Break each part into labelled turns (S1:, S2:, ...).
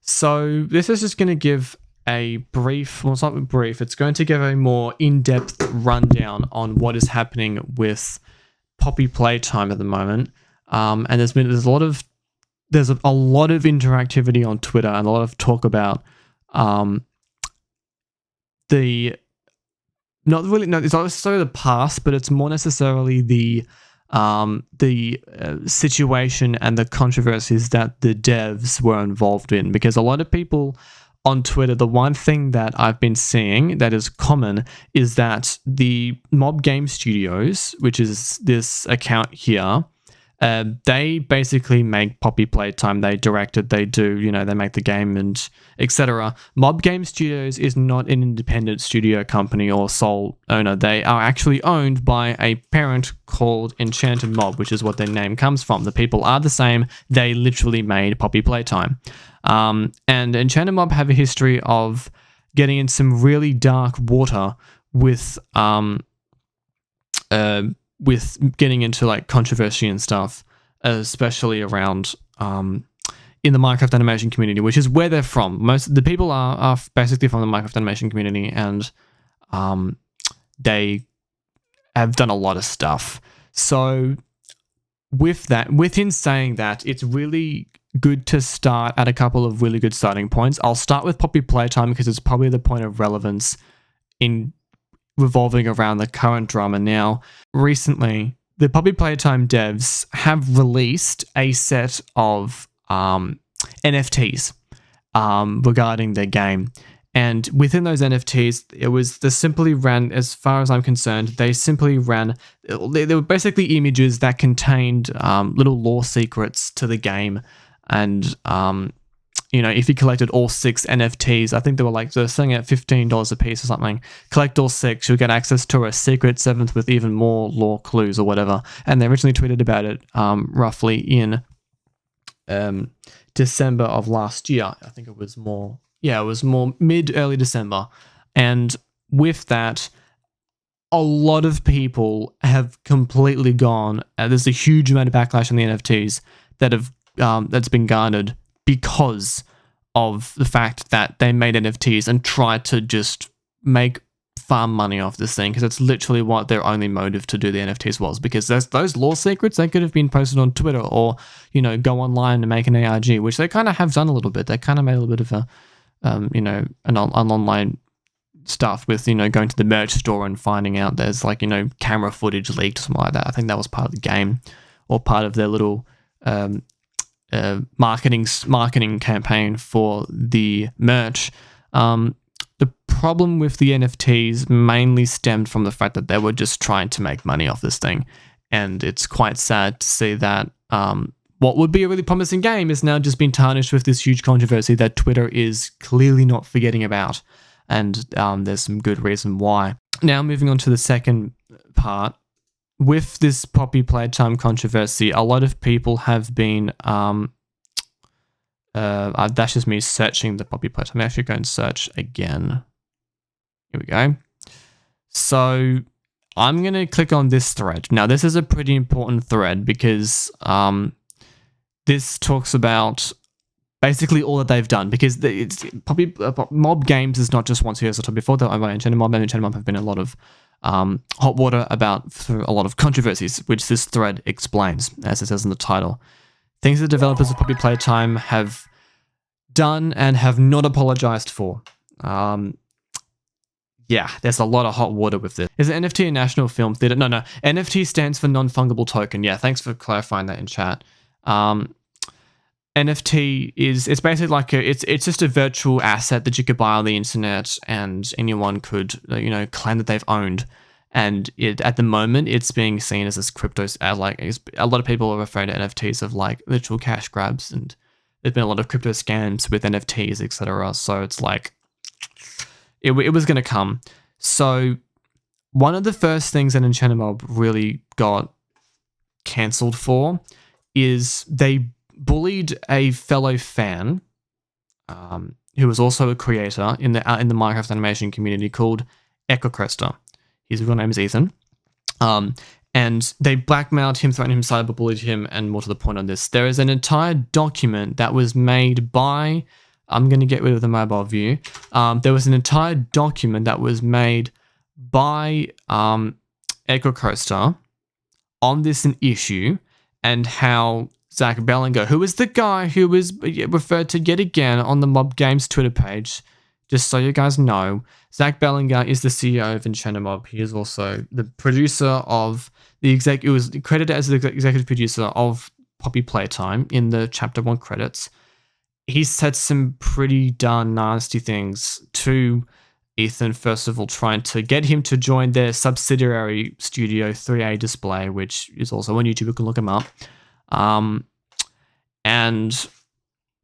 S1: So this is just going to give a brief, well, it's not brief, it's going to give a more in-depth rundown on what is happening with Poppy Playtime at the moment. And there's a lot of interactivity on Twitter and a lot of talk about it's not necessarily the past, but it's more necessarily the situation and the controversies that the devs were involved in. Because a lot of people on Twitter, the one thing that I've been seeing that is common is that the Mob Game Studios, which is this account here, they basically make Poppy Playtime. They direct it, they do, they make the game and etc. Mob Game Studios is not an independent studio company or sole owner. They are actually owned by a parent called EnchantedMob, which is what their name comes from. The people are the same. They literally made Poppy Playtime. And EnchantedMob have a history of getting in some really dark water with getting into like controversy and stuff, especially around in the Minecraft animation community, which is where they're from. Most of the people are basically from the Minecraft animation community, and they have done a lot of stuff. So within saying that, it's really good to start at a couple of really good starting points. I'll start with Poppy Playtime because it's probably the point of relevance in revolving around the current drama now. Recently, the Poppy Playtime devs have released a set of NFTs regarding their game. And within those NFTs, they simply ran, as far as I'm concerned, they were basically images that contained little lore secrets to the game. And if you collected all 6 NFTs, I think they're selling at $15 a piece or something. Collect all 6, you'll get access to a secret 7th with even more lore clues or whatever. And they originally tweeted about it roughly in December of last year. I think it was more early December. And with that, a lot of people have completely gone. There's a huge amount of backlash on the NFTs that's been garnered because of the fact that they made NFTs and tried to just make farm money off this thing, because it's literally what their only motive to do the NFTs was. Because those lore secrets, they could have been posted on Twitter or, go online and make an ARG, which they kind of have done a little bit. They kind of made a little bit of an online stuff with, going to the merch store and finding out there's camera footage leaked or something like that. I think that was part of the game or part of their little marketing campaign for the merch. The problem with the NFTs mainly stemmed from the fact that they were just trying to make money off this thing, and it's quite sad to see that what would be a really promising game is now just been tarnished with this huge controversy that Twitter is clearly not forgetting about, and there's some good reason why. Now, moving on to the second part. With this Poppy Playtime controversy, a lot of people have been, that's just me searching the Poppy Playtime. I'm actually going to search again. Here we go. So I'm going to click on this thread. Now, this is a pretty important thread because this talks about basically all that they've done, because Mob Games is not just one series I talked before. They're owned by EnchantedMob, and EnchantedMob have been a lot of hot water for a lot of controversies, which this thread explains, as it says in the title. Things that developers of Poppy Playtime have done and have not apologized for. There's a lot of hot water with this. Is it NFT a national film theater? No. NFT stands for non-fungible token. Yeah, thanks for clarifying that in chat. NFT it's basically like it's just a virtual asset that you could buy on the internet, and anyone could claim that they've owned. And at the moment, it's being seen as this crypto. A lot of people are referring to NFTs of like literal cash grabs, and there's been a lot of crypto scams with NFTs, etc. So it's like it was going to come. So one of the first things that EnchantedMob really got cancelled for is they bullied a fellow fan who was also a creator in the Minecraft animation community called Ekrcoaster. His real name is Ethan. And they blackmailed him, threatened him, cyberbullied him, and more to the point on this, there is an entire document that was made by I'm going to get rid of the mobile view. There was an entire document that was made by Ekrcoaster on this an issue, and how Zach Bellinger, who was the guy who was referred to yet again on the Mob Games Twitter page, just so you guys know, Zach Bellinger is the CEO of EnchantedMob. He is also the producer of he was credited as the executive producer of Poppy Playtime in the Chapter 1 credits. He said some pretty darn nasty things to Ethan, first of all, trying to get him to join their subsidiary studio 3A Display, which is also on YouTube. You can look him up. And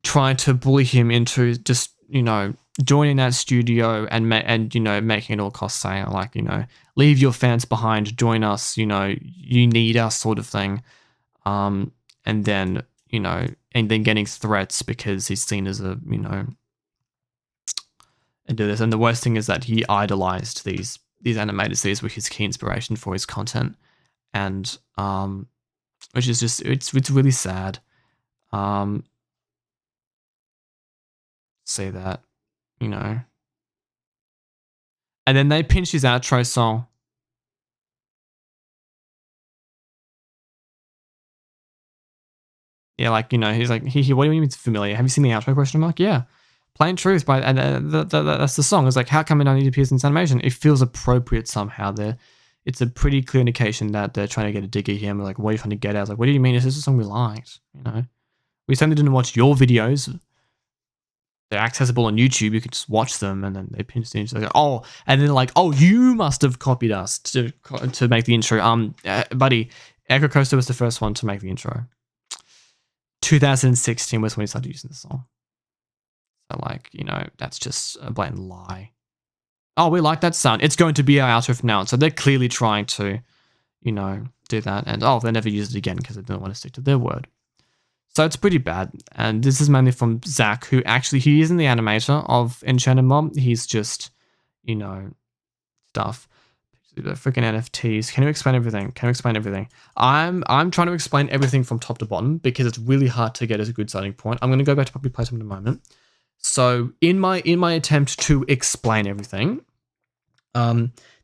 S1: trying to bully him into just, joining that studio and making it all cost, saying like, leave your fans behind, join us, you need us, sort of thing. And then getting threats because he's seen as a, and do this. And the worst thing is that he idolized these animators. These were his key inspiration for his content. And which is just, it's really sad. See that, And then they pinch his outro song. Yeah, like, he's like, what do you mean it's familiar? Have you seen the outro question mark? Yeah. Plain Truth by, and that's the song. It's like, how come it only appears in animation? It feels appropriate somehow there. It's a pretty clear indication that they're trying to get a dig at him. Like, what are you trying to get at? I was like, what do you mean? Is this a song we liked? We certainly didn't watch your videos. They're accessible on YouTube. You could just watch them, and then they pinch the intro. Oh, and then like, oh, you must have copied us to make the intro. Buddy, Ekrcoaster was the first one to make the intro. 2016 was when he started using the song. So like, that's just a blatant lie. Oh, we like that sound. It's going to be our outro from now on. So they're clearly trying to, do that. And they'll never use it again because they don't want to stick to their word. So it's pretty bad. And this is mainly from Zach, who actually, he isn't the animator of EnchantedMob. He's just, stuff. The freaking NFTs. Can you explain everything? I'm trying to explain everything from top to bottom because it's really hard to get as a good starting point. I'm going to go back to Poppy Playtime in a moment. So in my attempt to explain everything,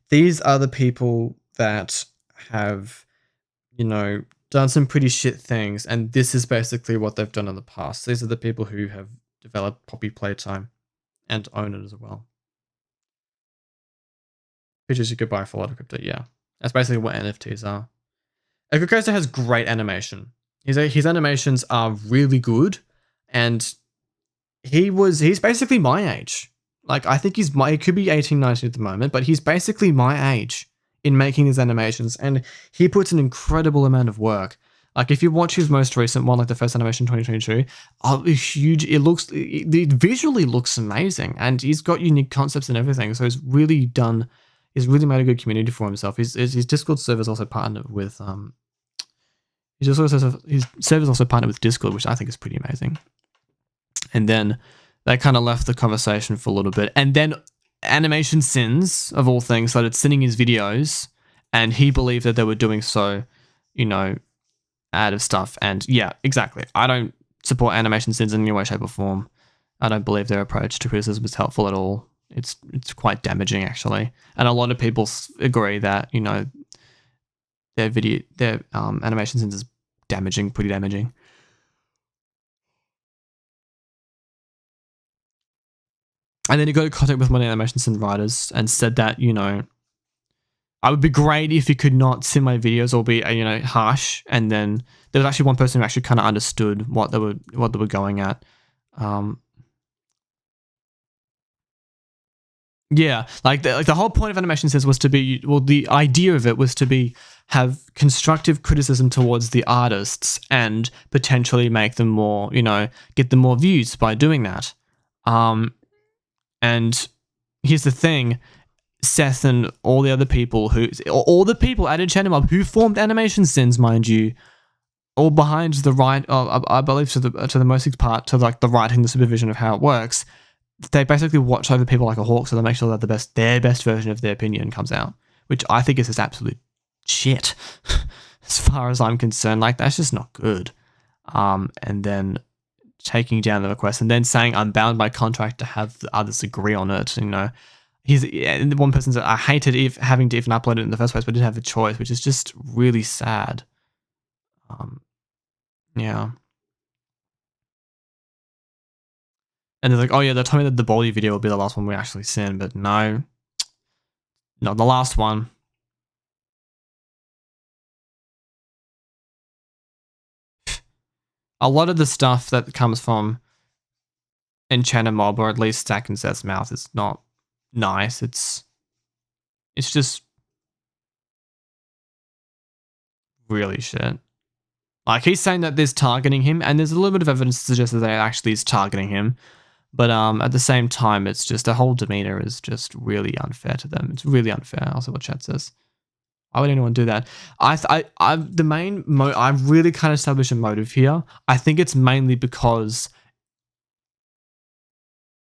S1: these are the people that have, done some pretty shit things, and this is basically what they've done in the past. These are the people who have developed Poppy Playtime and own it as well. Pictures you could buy for a lot of crypto, yeah. That's basically what NFTs are. Ekrcoaster has great animation. His animations are really good, and he's basically my age. Like, I think he could be 18, 19 at the moment, but he's basically my age in making his animations, and he puts an incredible amount of work. Like, if you watch his most recent one, like the first animation 2022, huge. It visually looks amazing, and he's got unique concepts and everything. So he's really made a good community for himself. His Discord server is also partnered with his server is also partnered with Discord, which I think is pretty amazing. And then they kind of left the conversation for a little bit, and then Animation Sins, of all things, started sending his videos, and he believed that they were doing so, out of stuff. And yeah, exactly. I don't support Animation Sins in any way, shape, or form. I don't believe their approach to criticism is helpful at all. It's quite damaging, actually. And a lot of people agree that, their Animation Sins is pretty damaging. And then he got in contact with one of the Animation Sin writers and said that, I would be great if you could not sin my videos or be, harsh. And then there was actually one person who actually kind of understood what they were going at. Yeah, like the whole point of Animation Sins was to be, well, the idea of it was to have constructive criticism towards the artists and potentially make them more, get them more views by doing that. And here's the thing, Seth and all the people at EnchantedMob who formed Animation Sins, mind you, all behind the right, I believe to the most part, to like the writing, the supervision of how it works. They basically watch over people like a hawk, so they make sure that their best version of their opinion comes out, which I think is just absolute shit. As far as I'm concerned, like, that's just not good. And then taking down the request and then saying I'm bound by contract to have the others agree on it. You know, and one person said I hated having to even upload it in the first place, but I didn't have a choice, which is just really sad. Yeah. And they're like, oh yeah, they told me that the Baldy video will be the last one we actually send, but no, not the last one. A lot of the stuff that comes from EnchantedMob, or at least Stack and Seth's mouth, is not nice. It's just really shit. Like, he's saying that there's targeting him, and there's a little bit of evidence to suggest that they actually is targeting him. But at the same time, it's just the whole demeanor is just really unfair to them. It's really unfair. I'll see what chat says. Why would anyone do that? I've really kind of established a motive here. I think it's mainly because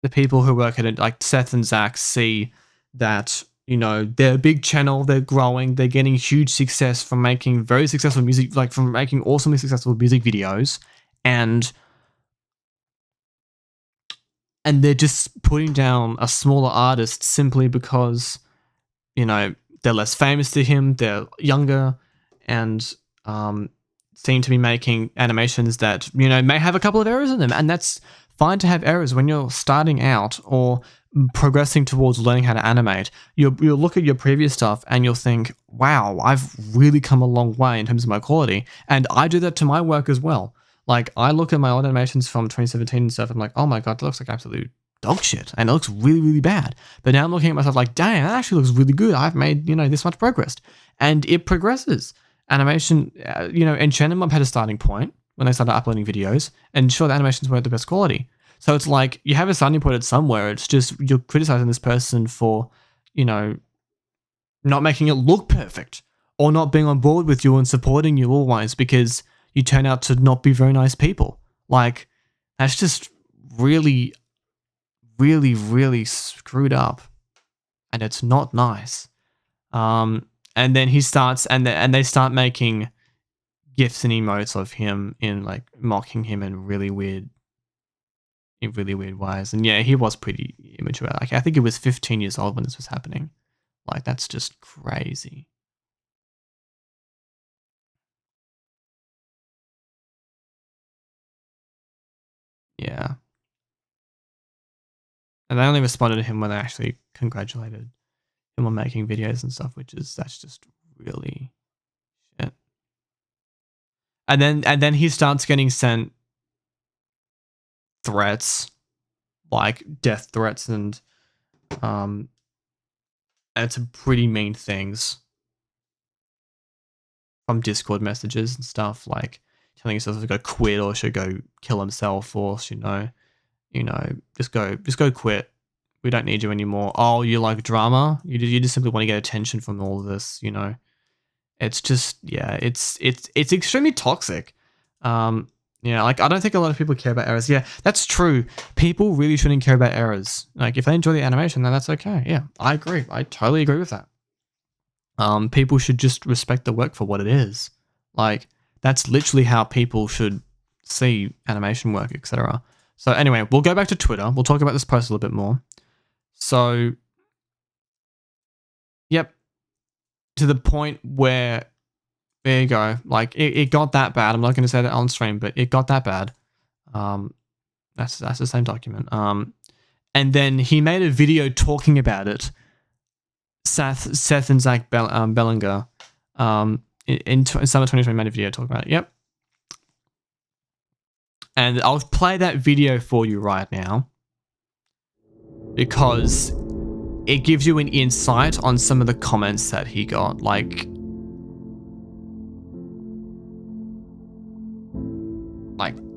S1: the people who work at it, like Seth and Zach, see that, you know, they're a big channel, they're growing, they're getting huge success from making very successful music, like from making awesomely successful music videos, and they're just putting down a smaller artist simply because, you know, they're less famous to him, they're younger, and seem to be making animations that, you know, may have a couple of errors in them, and that's fine to have errors when you're starting out or progressing towards learning how to animate. You'll look at your previous stuff and you'll think, wow, I've really come a long way in terms of my quality, and I do that to my work as well. Like, I look at my old animations from 2017 and stuff, I'm like, oh my god, that looks like absolute dog shit, and it looks really, really bad. But now I'm looking at myself like, damn, that actually looks really good. I've made, you know, this much progress. And it progresses. Animation, you know, EnchantedMob had a starting point when they started uploading videos, and sure, the animations weren't the best quality. So it's like, you have a starting point at somewhere, it's just, you're criticizing this person for, you know, not making it look perfect, or not being on board with you and supporting you always because you turn out to not be very nice people. Like, that's just really, really, really screwed up, and it's not nice. And then he starts, and they start making gifs and emotes of him in, like, mocking him in really weird ways. And yeah, he was pretty immature. Like, I think he was 15 years old when this was happening. Like, that's just crazy. Yeah. And they only responded to him when they actually congratulated him on making videos and stuff, that's just really shit. And then he starts getting sent threats, like death threats, and some pretty mean things from Discord messages and stuff, like telling yourself to go quit or should go kill himself, or you know, just go quit. We don't need you anymore. Oh, you like drama? You just simply want to get attention from all of this, you know. It's just, yeah, it's extremely toxic. Yeah, like, I don't think a lot of people care about errors. Yeah, that's true. People really shouldn't care about errors. Like, if they enjoy the animation, then that's okay. Yeah, I agree. I totally agree with that. People should just respect the work for what it is. Like, that's literally how people should see animation work, etc. So anyway, we'll go back to Twitter. We'll talk about this post a little bit more. So, yep, to the point where, there you go. Like, it got that bad. I'm not going to say that on stream, but it got that bad. That's the same document. And then he made a video talking about it. Seth and Zach Bellinger, in summer 2020, made a video talking about it. Yep. And I'll play that video for you right now, because it gives you an insight on some of the comments that he got. Like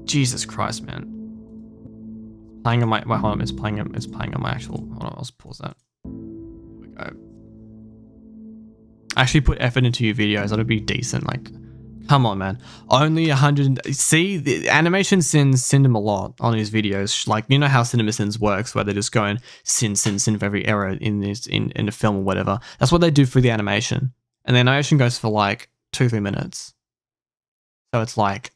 S1: Jesus Christ, man. Playing on my, wait, hold on, it's playing on my actual, hold on, I'll just pause that. Here we go. Actually put effort into your videos, that'll be decent. Like, come on, man. Only 100, see, the animation sins him a lot on his videos. Like, you know how CinemaSins works, where they just go and sin for every error in this, in the film or whatever. That's what they do for the animation. And the animation goes for like 2-3 minutes. So it's like,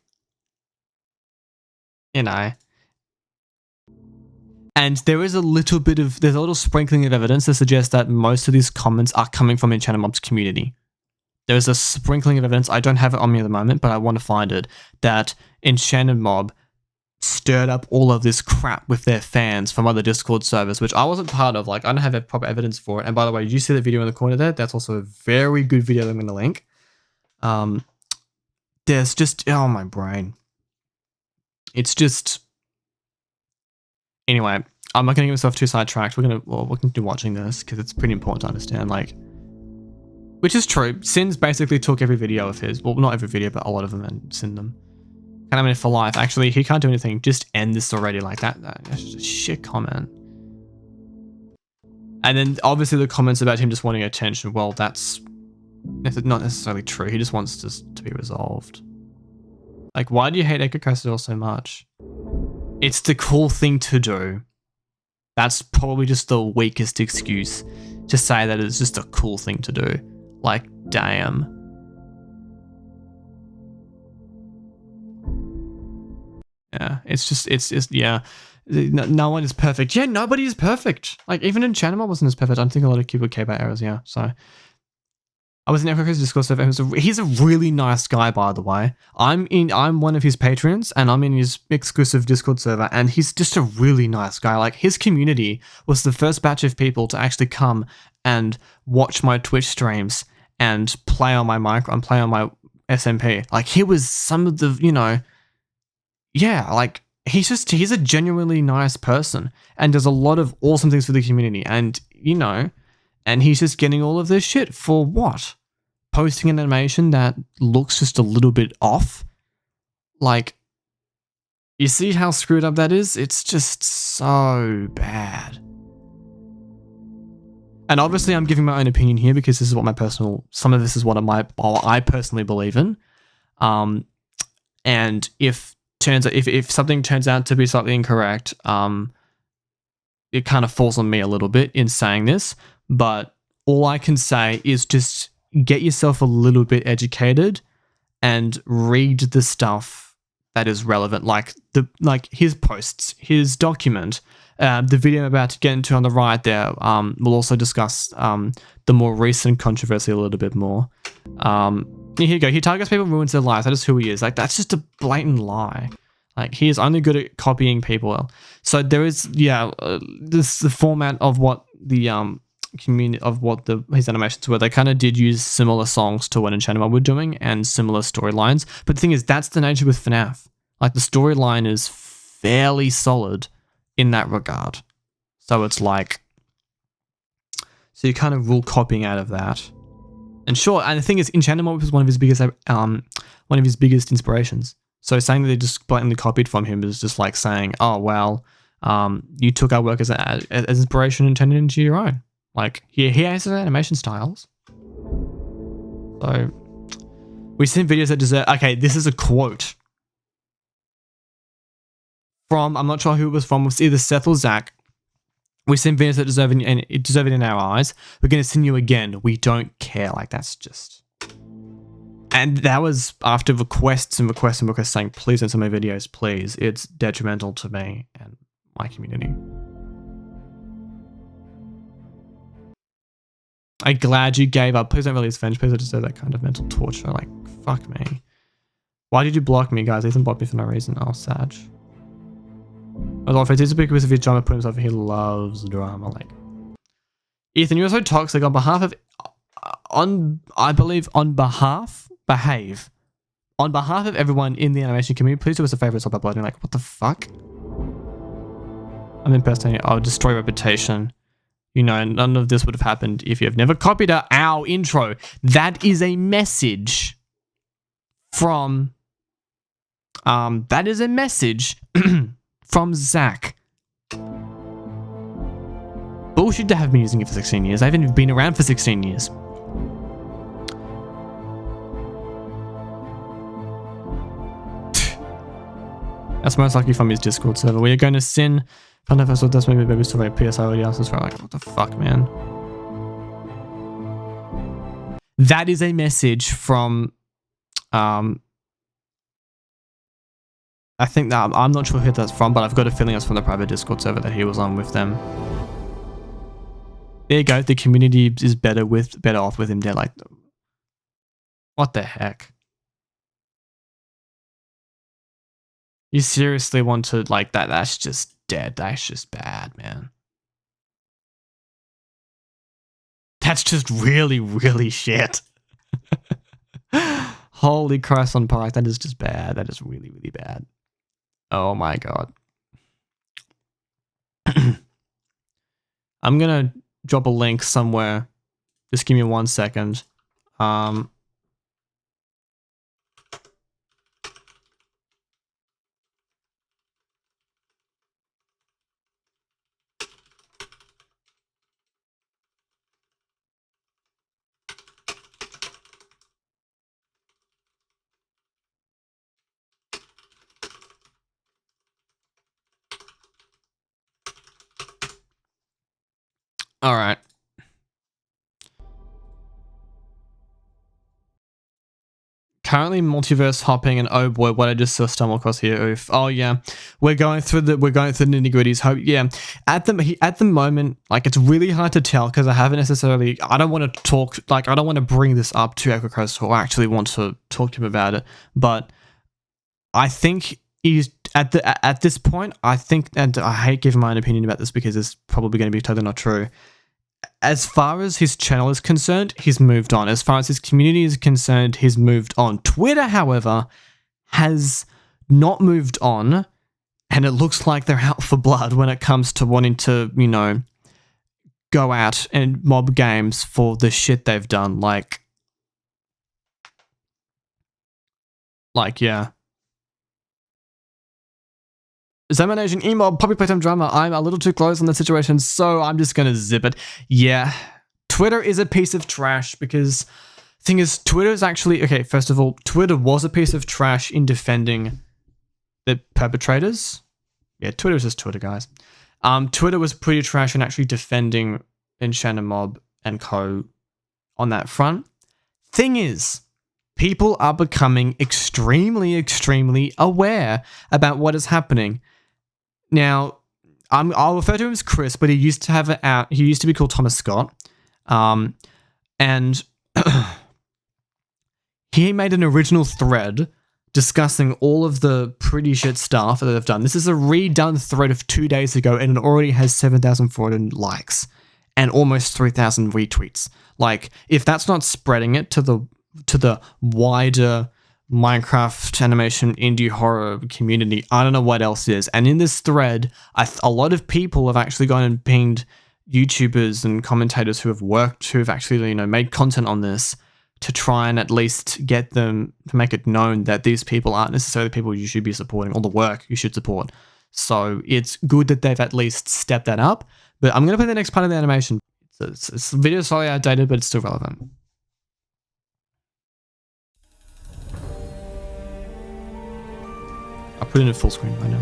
S1: you know, And there's a little sprinkling of evidence to suggest that most of these comments are coming from EnchantedMob's community. There's a sprinkling of evidence, I don't have it on me at the moment, but I want to find it, that EnchantedMob stirred up all of this crap with their fans from other Discord servers, which I wasn't part of. Like, I don't have proper evidence for it. And by the way, did you see the video in the corner there? That's also a very good video that I'm going to link. There's just, oh, my brain. It's just, anyway, I'm not going to get myself too sidetracked. We're going to continue watching this because it's pretty important to understand, like, which is true. Sins basically took every video of his, well, not every video, but a lot of them, and Sin them. And I mean, for life, actually, he can't do anything. Just end this already. Like that's just a shit comment. And then obviously the comments about him just wanting attention. Well, that's not necessarily true. He just wants this to be resolved. Like, why do you hate Ekrcoaster so much? It's the cool thing to do. That's probably just the weakest excuse to say that it's just a cool thing to do. Like, damn. Yeah, it's yeah. No one is perfect. Yeah, nobody is perfect. Like, even EnchantedMob wasn't as perfect. I think a lot of people care about errors, yeah. So, I was in Ekrcoaster Discord server. He's a really nice guy, by the way. I'm one of his patrons, and I'm in his exclusive Discord server, and he's just a really nice guy. Like, his community was the first batch of people to actually come and watch my Twitch streams and play on my mic and play on my SMP. Like, he was some of the, you know, yeah, like, he's a genuinely nice person and does a lot of awesome things for the community. And, you know, and he's just getting all of this shit for what? Posting an animation that looks just a little bit off? Like, you see how screwed up that is? It's just so bad. And obviously I'm giving my own opinion here because this is what some of this is what I personally believe in. And if something turns out to be slightly incorrect, it kind of falls on me a little bit in saying this, but all I can say is just get yourself a little bit educated and read the stuff that is relevant, like his posts, his document, the video I'm about to get into on the right there. We'll also discuss the more recent controversy a little bit more. Here you go. He targets people and ruins their lives. That is who he is. Like, that's just a blatant lie. Like, he is only good at copying people. So there is, yeah, this the format of what the community of what his animations were. They kind of did use similar songs to what EnchantedMob were doing and similar storylines. But the thing is, that's the nature with FNAF. Like, the storyline is fairly solid in that regard. So it's like, so you kind of rule copying out of that. And sure, and the thing is, EnchantedMob was one of his biggest inspirations. So saying that they just blatantly copied from him is just like saying, oh, well, you took our work as inspiration and turned it into your own. Like, he has animation styles. So, we've seen videos that deserve... Okay, this is a quote from, I'm not sure who it was from, it was either Seth or Zach. We've seen videos that deserve it in our eyes. We're going to send you again. We don't care. Like, that's just... And that was after requests and requests and requests saying, please send some of my videos, please. It's detrimental to me and my community. I'm glad you gave up. Please don't release Venge. Please don't deserve that kind of mental torture. Like, fuck me. Why did you block me, guys? Ethan blocked me for no reason. Oh, Sag. Although if it is a big because of his drama, put himself, he loves drama. Like, Ethan, you're so toxic. On behalf of, behave. On behalf of everyone in the animation community, please do us a favor and stop uploading. Like, what the fuck? I'm impersonating. I'll destroy reputation. You know, none of this would have happened if you have never copied our intro. That is a message from, from Zach. Bullshit to have been using it for 16 years. I haven't been around for 16 years. That's most likely from his Discord server. We are going to sin. Found out first that's maybe baby story. PS already answers for like, what the fuck, man? That is a message from I think that I'm not sure who that's from, but I've got a feeling it's from the private Discord server that he was on with them. There you go. The community is better off with him there. Like, what the heck? You seriously want to like that? That's just dead. That's just bad, man. That's just really, really shit. Holy Christ on Pike. That is just bad. That is really, really bad. Oh my god. I'm gonna drop a link somewhere. Just give me 1 second. All right. Currently multiverse hopping, and oh boy, what I just saw stumble across here. Oof. Oh yeah, we're going through the nitty gritties. Hope yeah. At the moment, like it's really hard to tell because I haven't necessarily. I don't want to talk. Like I don't want to bring this up to Ekrcoaster or actually want to talk to him about it. But I think he's at this point. I think, and I hate giving my own opinion about this because it's probably going to be totally not true. As far as his channel is concerned, he's moved on. As far as his community is concerned, he's moved on. Twitter, however, has not moved on, and it looks like they're out for blood when it comes to wanting to, you know, go out and mob games for the shit they've done. Like yeah. ZAMination, EMob, Poppy Playtime Drama. I'm a little too close on the situation, so I'm just gonna zip it. Yeah, Twitter is a piece of trash because thing is, Twitter is actually okay. First of all, Twitter was a piece of trash in defending the perpetrators. Yeah, Twitter is just Twitter, guys. Twitter was pretty trash in actually defending EnchantedMob and co. on that front. Thing is, people are becoming extremely, extremely aware about what is happening. Now, I'll refer to him as Kris, but he used to have he used to be called Thomas Scott, and he made an original thread discussing all of the pretty shit stuff that they've done. This is a redone thread of 2 days ago, and it already has 7,400 likes and almost 3,000 retweets. Like, if that's not spreading it to the wider Minecraft animation indie horror community, I don't know what else is. And in this thread, a lot of people have actually gone and pinged YouTubers and commentators who have actually, you know, made content on this to try and at least get them to make it known that these people aren't necessarily people you should be supporting or the work you should support. So it's good that they've at least stepped that up. But I'm going to play the next part of the animation. It's the video is slightly outdated, but it's still relevant. I'll put it in full screen right now.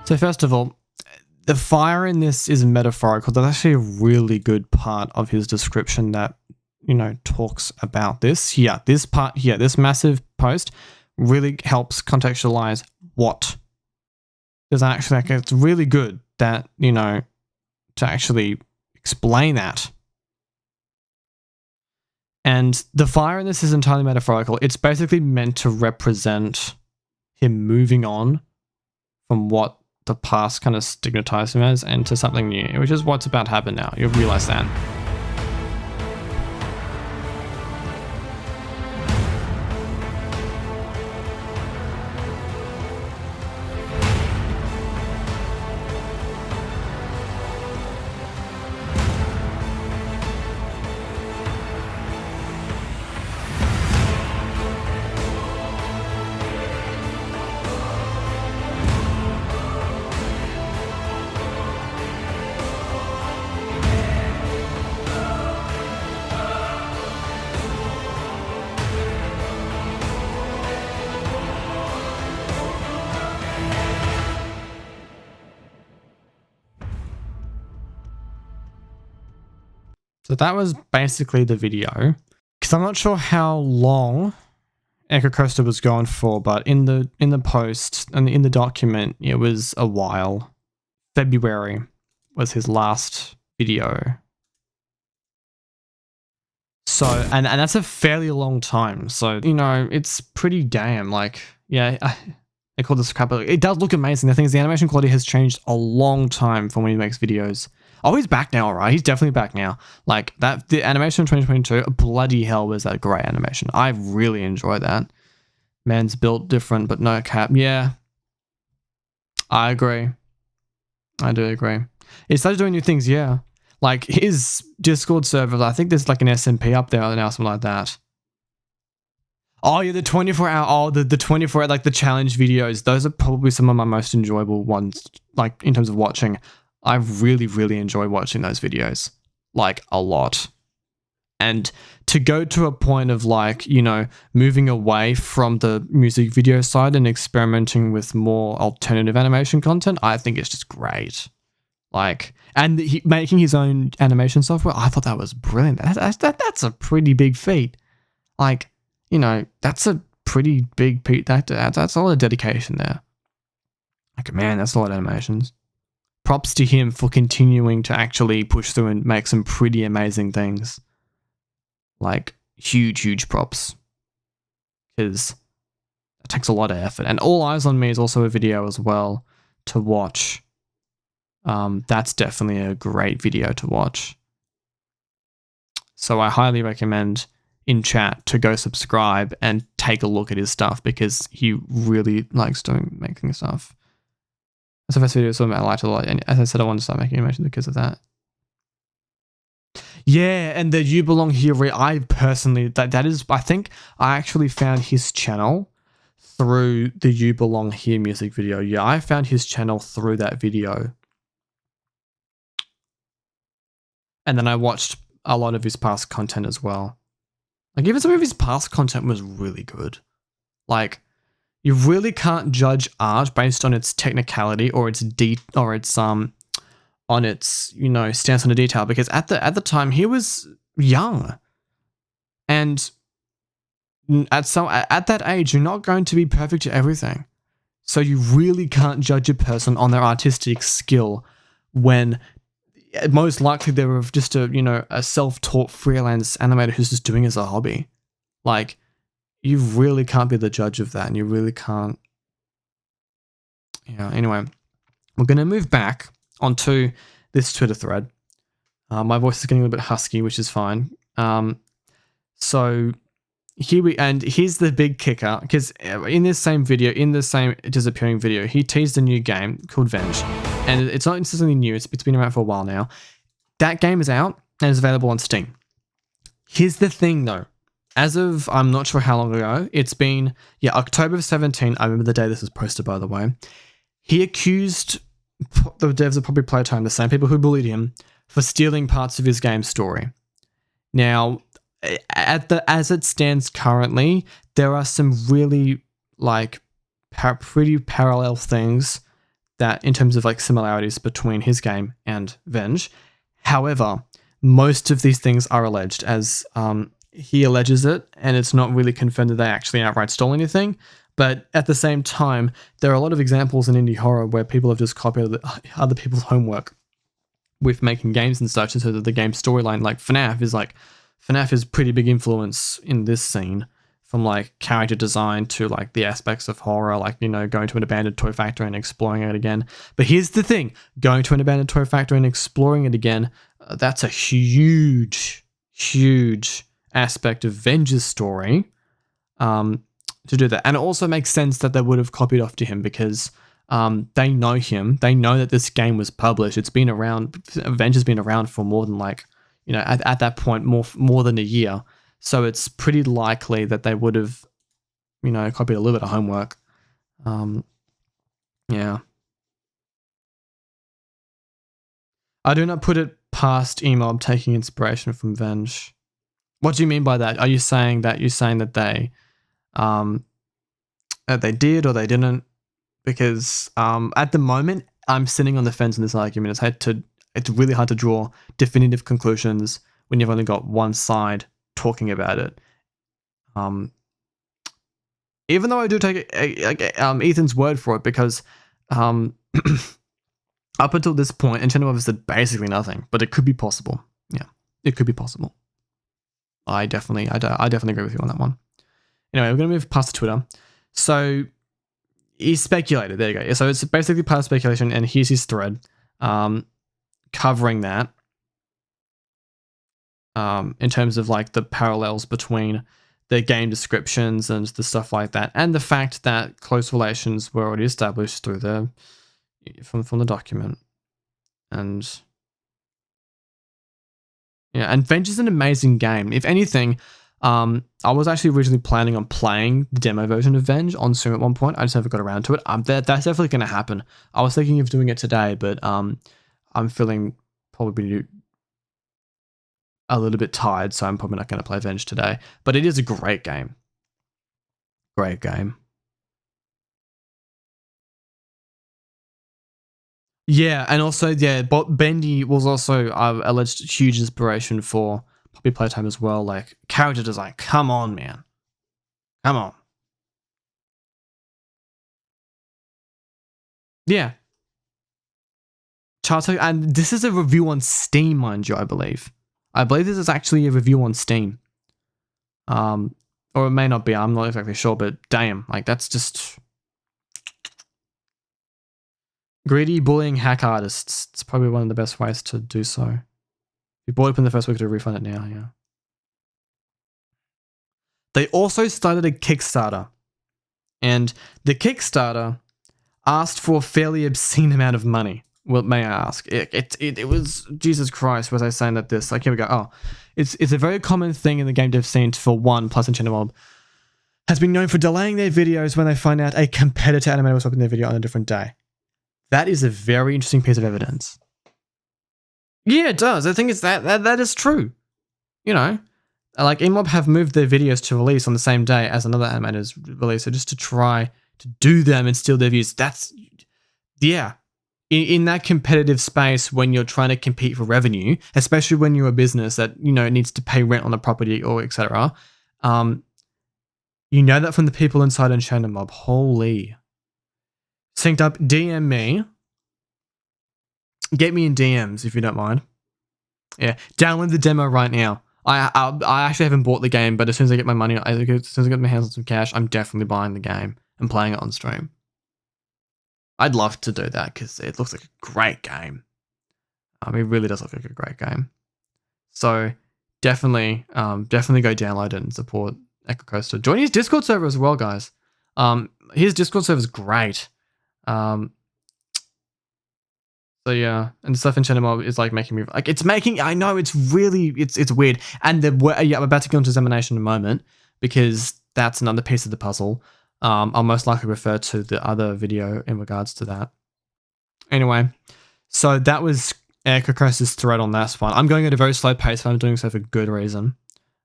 S1: So first of all, the fire in this is metaphorical. That's actually a really good part of his description that, you know, talks about this. Here, this part here, this massive post really helps contextualize what there's actually, like, it's really good that, you know, to actually explain that. And the fire in this is entirely metaphorical. It's basically meant to represent him moving on from what the past kind of stigmatized him as and to something new, which is what's about to happen now. You'll realize that. So that was basically the video. Because I'm not sure how long Ekrcoaster was going for, but in the post and in the document, it was a while. February was his last video. So, and that's a fairly long time. So, you know, it's pretty damn, like, yeah, they call this crap. It does look amazing. The thing is, the animation quality has changed a long time from when he makes videos. Oh, he's back now, right? He's definitely back now. Like, that, the animation in 2022, bloody hell was that great animation. I really enjoy that. Man's built different, but no cap. Yeah. I agree. I do agree. He started doing new things, yeah. Like, his Discord server, I think there's like an SMP up there now, something like that. Oh, yeah, the 24-hour, oh, the 24-hour, like the challenge videos. Those are probably some of my most enjoyable ones, like, in terms of watching. I really, really enjoy watching those videos, like, a lot. And to go to a point of, like, you know, moving away from the music video side and experimenting with more alternative animation content, I think it's just great. Like, and making his own animation software, I thought that was brilliant. That's a pretty big feat. Like, you know, that's a pretty big feat. That's a lot of dedication there. Like, man, that's a lot of animations. Props to him for continuing to actually push through and make some pretty amazing things. Like, huge, huge props. Because it takes a lot of effort. And All Eyes on Me is also a video as well to watch. That's definitely a great video to watch. So I highly recommend in chat to go subscribe and take a look at his stuff because he really likes making stuff. That's the first video I liked a lot, and as I said, I wanted to start making animation because of that. Yeah, and the You Belong Here, I personally, that is, I think I actually found his channel through the You Belong Here music video. Yeah, I found his channel through that video. And then I watched a lot of his past content as well. Like, even some of his past content was really good. Like, you really can't judge art based on its technicality or its on its, you know, stance on the detail, because at the time he was young, and at that age you're not going to be perfect at everything. So you really can't judge a person on their artistic skill when most likely they were just a self-taught freelance animator who's just doing it as a hobby. Like, you really can't be the judge of that, and you really can't. Yeah. Anyway, we're gonna move back onto this Twitter thread. My voice is getting a little bit husky, which is fine. So here's the big kicker, because in this same video, in the same disappearing video, he teased a new game called Venge, and it's not necessarily new. It's been around for a while now. That game is out and is available on Steam. Here's the thing, though. As of, I'm not sure how long ago, it's been, October 17. I remember the day this was posted, by the way. He accused the devs of Playtime, the same people who bullied him, for stealing parts of his game's story. Now, as it stands currently, there are some really, like, pretty parallel things that in terms of like similarities between his game and Venge. However, most of these things are alleged, as he alleges it, and it's not really confirmed that they actually outright stole anything. But at the same time, there are a lot of examples in indie horror where people have just copied other people's homework with making games and such, and so that the game storyline, like FNAF is pretty big influence in this scene, from like character design to like the aspects of horror, like, you know, going to an abandoned toy factory and exploring it again. But here's the thing, going to an abandoned toy factory and exploring it again, that's a huge aspect of Venge's story. To do that. And it also makes sense that they would have copied off to him, because they know him. They know that this game was published. It's been around. Venge has been around for more than, like, you know, at that point, more than a year. So it's pretty likely that they would have, you know, copied a little bit of homework. Yeah. I do not put it past EnchantedMob taking inspiration from Venge. What do you mean by that? Are you saying that they did or they didn't? Because at the moment, I'm sitting on the fence in this argument. It's really hard to draw definitive conclusions when you've only got one side talking about it. Even though I do take Ethan's word for it, because up until this point, EnchantedMob has said basically nothing, but it could be possible. Yeah, it could be possible. I definitely agree with you on that one. Anyway, we're going to move past the Twitter. So he speculated. There you go. So it's basically part of speculation, and here's his thread covering that in terms of like the parallels between the game descriptions and the stuff like that, and the fact that close relations were already established through from the document. And yeah, and Venge is an amazing game. If anything, I was actually originally planning on playing the demo version of Venge on stream at one point. I just never got around to it. That's definitely going to happen. I was thinking of doing it today, but I'm feeling probably a little bit tired, so I'm probably not going to play Venge today. But it is a great game. Great game. Yeah, and also, yeah, but Bendy was also alleged huge inspiration for Poppy Playtime as well. Like, character design, come on, man. Come on. Yeah. And this is a review on Steam, mind you, I believe. I believe this is actually a review on Steam. Or it may not be, I'm not exactly sure, but damn, like, that's just... Greedy bullying hack artists. It's probably one of the best ways to do so. If you bought it in the first week, to refund it now, yeah. They also started a Kickstarter. And the Kickstarter asked for a fairly obscene amount of money. Well, may I ask? It was, Jesus Christ, was I saying that this? Like, here we go. Oh, it's a very common thing in the game dev scene for one, plus EnchantedMob has been known for delaying their videos when they find out a competitor animator was swapping their video on a different day. That is a very interesting piece of evidence. Yeah, it does. The thing is that is true. You know, like EnchantedMob have moved their videos to release on the same day as another animator's release, so just to try to do them and steal their views. That's, yeah. In that competitive space, when you're trying to compete for revenue, especially when you're a business that, you know, needs to pay rent on the property or etc., you know that from the people inside EnchantedMob. Holy. Synced up, DM me. Get me in DMs if you don't mind. Yeah, download the demo right now. I actually haven't bought the game, but as soon as I get my money, as soon as I get my hands on some cash, I'm definitely buying the game and playing it on stream. I'd love to do that because it looks like a great game. It really does look like a great game. So definitely go download it and support Ekrcoaster. Join his Discord server as well, guys. His Discord server is great. So yeah, and stuff EnchantedMob is like making me like I know it's really it's weird. And I'm about to go into ZAMination in a moment because that's another piece of the puzzle. I'll most likely refer to the other video in regards to that. Anyway, so that was Ekrcoaster's thread on that one. I'm going at a very slow pace, but I'm doing so for good reason.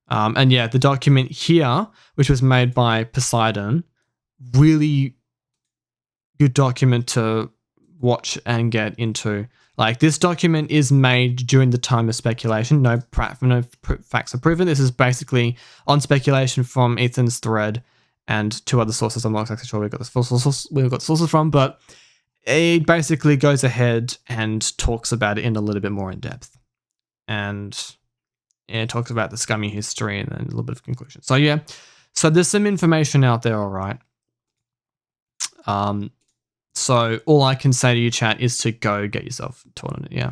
S1: And yeah, the document here, which was made by PosiDon, really good document to watch and get into. Like, this document is made during the time of speculation. No facts are proven. This is basically on speculation from Ethan's thread and 2 other sources. I'm not exactly sure we've got sources from, but it basically goes ahead and talks about it in a little bit more in depth. And it talks about the scummy history and then a little bit of conclusion. So yeah, so there's some information out there, all right. So all I can say to you, chat, is to go get yourself taught on it. Yeah,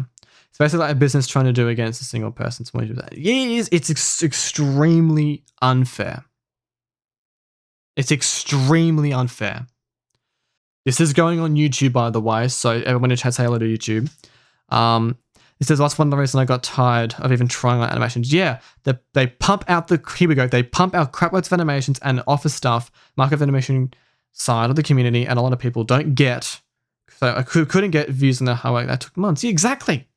S1: it's basically like a business trying to do against a single person. Yeah, it's extremely unfair. It's extremely unfair. This is going on YouTube, by the way. So everyone in chat, say hello to YouTube. It says that's one of the reasons I got tired of even trying like animations. Yeah, they pump out here we go. They pump out craploads of animations and offer stuff. Market animation side of the community, and a lot of people don't get. So I couldn't get views on their highway. That took months. Yeah, exactly.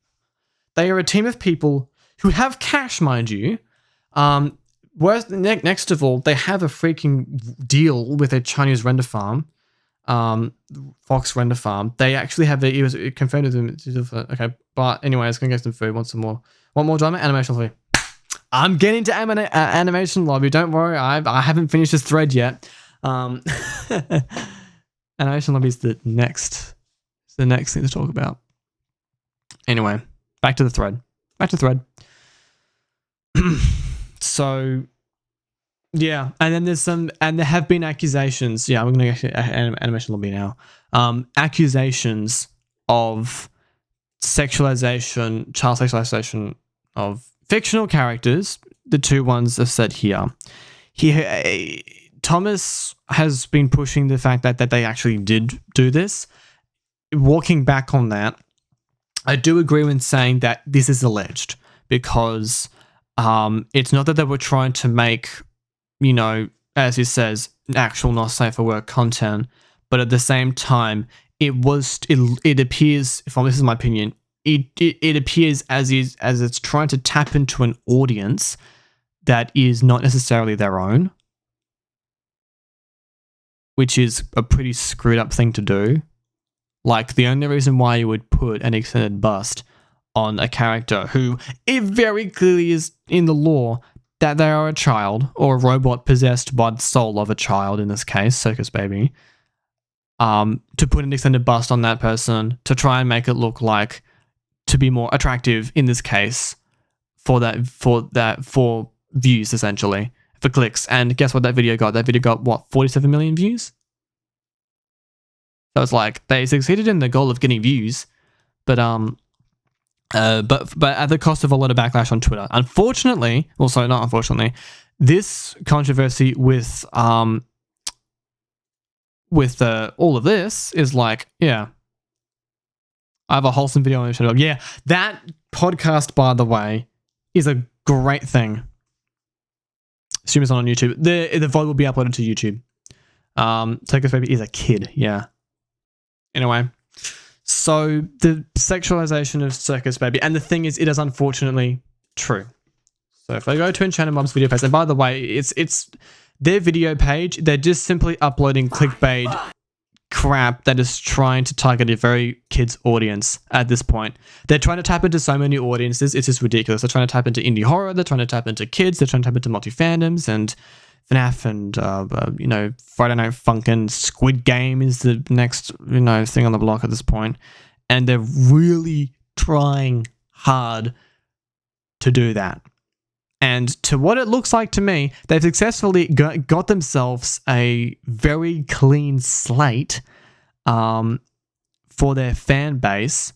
S1: They are a team of people who have cash, mind you. Next of all, they have a freaking deal with a Chinese render farm. Fox render farm. They actually have it was confirmed with them. Okay, but anyways, gonna get some food. Want more drama? Animation lobby. I'm getting to animation lobby. Don't worry, I haven't finished this thread yet. Animation lobby is the next thing to talk about. Anyway, back to the thread. So yeah, and then there have been accusations. Yeah, I'm going to get animation lobby now. Accusations of sexualization, child sexualization of fictional characters. The 2 ones are said here. Thomas has been pushing the fact that they actually did do this. Walking back on that, I do agree with saying that this is alleged because it's not that they were trying to make, you know, as he says, actual not safe for work content, but at the same time, it appears, if this is my opinion, it appears as it's trying to tap into an audience that is not necessarily their own, which is a pretty screwed up thing to do. Like, the only reason why you would put an extended bust on a character who it very clearly is in the law that they are a child or a robot possessed by the soul of a child, in this case, Circus Baby, to put an extended bust on that person to try and make it look like to be more attractive, in this case, for views, essentially, for clicks. And guess what that video got? That video got, what, 47 million views? So it's like they succeeded in the goal of getting views, but at the cost of a lot of backlash on Twitter. Unfortunately, also not unfortunately, this controversy with all of this is like, yeah, I have a wholesome video on the channel. Yeah, that podcast, by the way, is a great thing. Assume it's not on YouTube. The VOD will be uploaded to YouTube. Circus Baby is a kid, yeah. Anyway, so the sexualization of Circus Baby, and the thing is, it is unfortunately true. So if I go to EnchantedMob's video page, and by the way, it's their video page, they're just simply uploading clickbait crap that is trying to target a very kids audience at this point. They're trying to tap into so many audiences, it's just ridiculous. They're trying to tap into indie horror, they're trying to tap into kids, they're trying to tap into multi-fandoms, and FNAF, and Friday Night Funkin', Squid Game is the next thing on the block at this point, and they're really trying hard to do that. And to what it looks like to me, they've successfully got themselves a very clean slate for their fan base,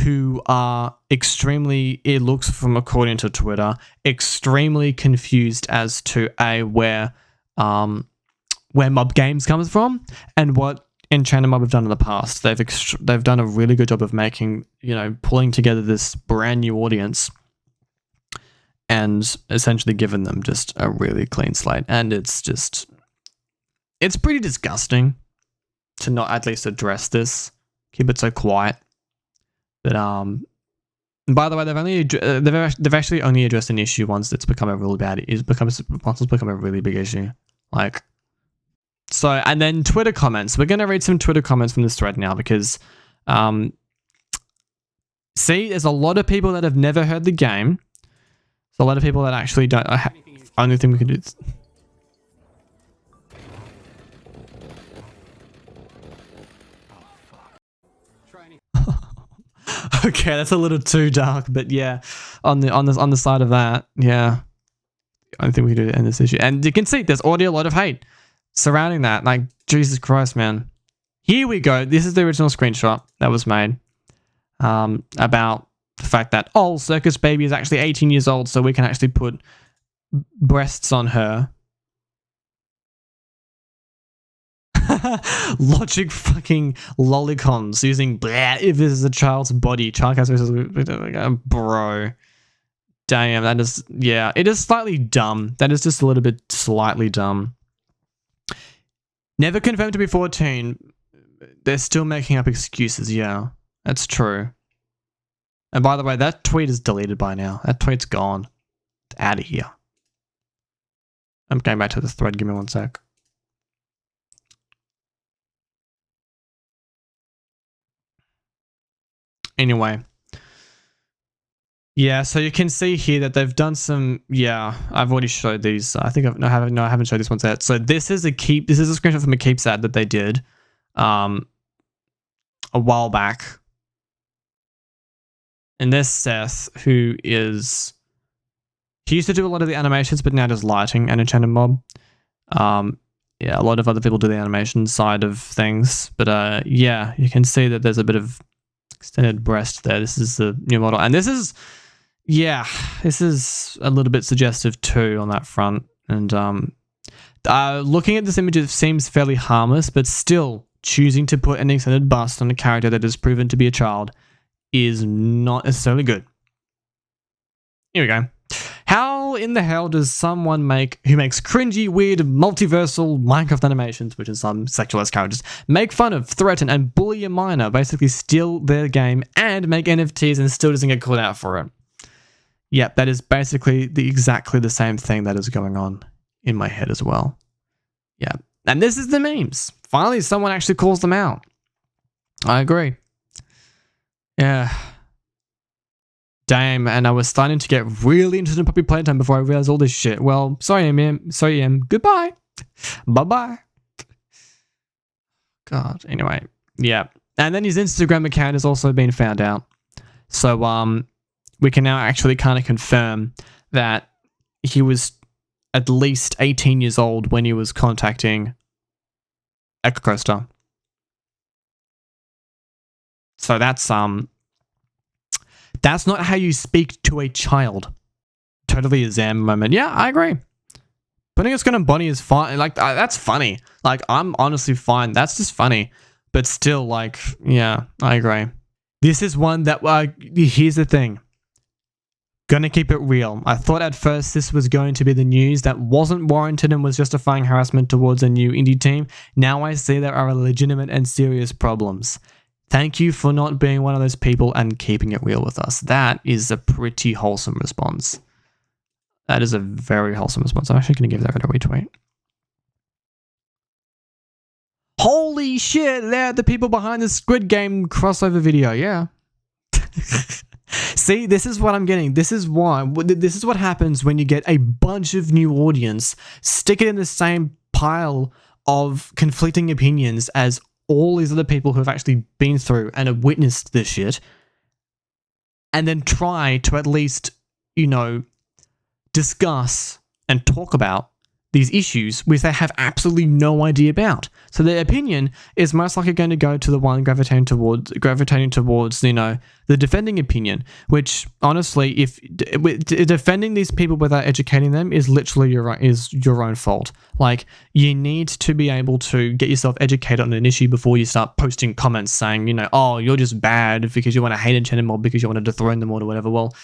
S1: who are extremely, it looks from according to Twitter, extremely confused as to where Mob Games comes from and what EnchantedMob have done in the past. They've done a really good job of making, pulling together this brand new audience and essentially given them just a really clean slate. And it's pretty disgusting to not at least address this, keep it so quiet. But by the way, they've actually only addressed an issue once it's become a really bad. It's become a really big issue. And then Twitter comments. We're gonna read some Twitter comments from this thread now because See, there's a lot of people that have never heard the game. There's a lot of people that actually don't. Only thing we can do is... Okay, that's a little too dark, but yeah, on the side of that, yeah, the only thing we can do to end this issue, and you can see there's already a lot of hate surrounding that. Like, Jesus Christ, man. Here we go. This is the original screenshot that was made about the fact that, oh, Circus Baby is actually 18 years old, so we can actually put breasts on her. Logic fucking lolicons using blah if this is a child's body. Child cast versus bro. Damn, that is, yeah, it is slightly dumb. That is just a little bit slightly dumb. Never confirmed to be 14. They're still making up excuses, yeah. That's true. And by the way, that tweet is deleted by now. That tweet's gone. It's out of here. I'm going back to the thread. Give me one sec. Anyway. Yeah, so you can see here that they've done some, yeah, I've already showed these. I think I haven't showed this one yet. So this is a screenshot from a keep ad that they did a while back. And there's Seth, who is, he used to do a lot of the animations, but now does lighting and EnchantedMob. Yeah, a lot of other people do the animation side of things, but yeah, you can see that there's a bit of extended breast there. This is the new model, and this is, yeah, this is a little bit suggestive too on that front. And looking at this image, it seems fairly harmless, but still choosing to put an extended bust on a character that is proven to be a child is not necessarily good. Here we go. How in the hell does someone who makes cringy, weird, multiversal Minecraft animations, which is some sexualized characters, make fun of, threaten, and bully a minor, basically steal their game, and make NFTs and still doesn't get called out for it? Yep, that is basically exactly the same thing that is going on in my head as well. Yeah, and this is the memes. Finally, someone actually calls them out. I agree. Yeah. Damn, and I was starting to get really into the puppy playtime before I realized all this shit. Well, sorry, Em. Goodbye. Bye-bye. God, anyway. Yeah. And then his Instagram account has also been found out. So, we can now actually kind of confirm that he was at least 18 years old when he was contacting Ekrcoaster. So that's not how you speak to a child. Totally a Zam moment. Yeah, I agree. Putting a skin on Bonnie is fine. Like, that's funny. Like, I'm honestly fine. That's just funny. But still, like, yeah, I agree. This is one that, here's the thing. Gonna keep it real. I thought at first this was going to be the news that wasn't warranted and was justifying harassment towards a new indie team. Now I see there are legitimate and serious problems. Thank you for not being one of those people and keeping it real with us. That is a pretty wholesome response. That is a very wholesome response. I'm actually going to give that a retweet. Holy shit, they're the people behind the Squid Game crossover video, yeah. See, this is what I'm getting. This is what happens when you get a bunch of new audience, stick it in the same pile of conflicting opinions as all these other people who have actually been through and have witnessed this shit, and then try to at least, you know, discuss and talk about these issues which they have absolutely no idea about. So their opinion is most likely going to go to the one gravitating towards, you know, the defending opinion, which honestly, if defending these people without educating them is literally your own fault. Like, you need to be able to get yourself educated on an issue before you start posting comments saying, you know, oh, you're just bad because you want to hate EnchantedMob because you want to dethrone them or whatever. Well,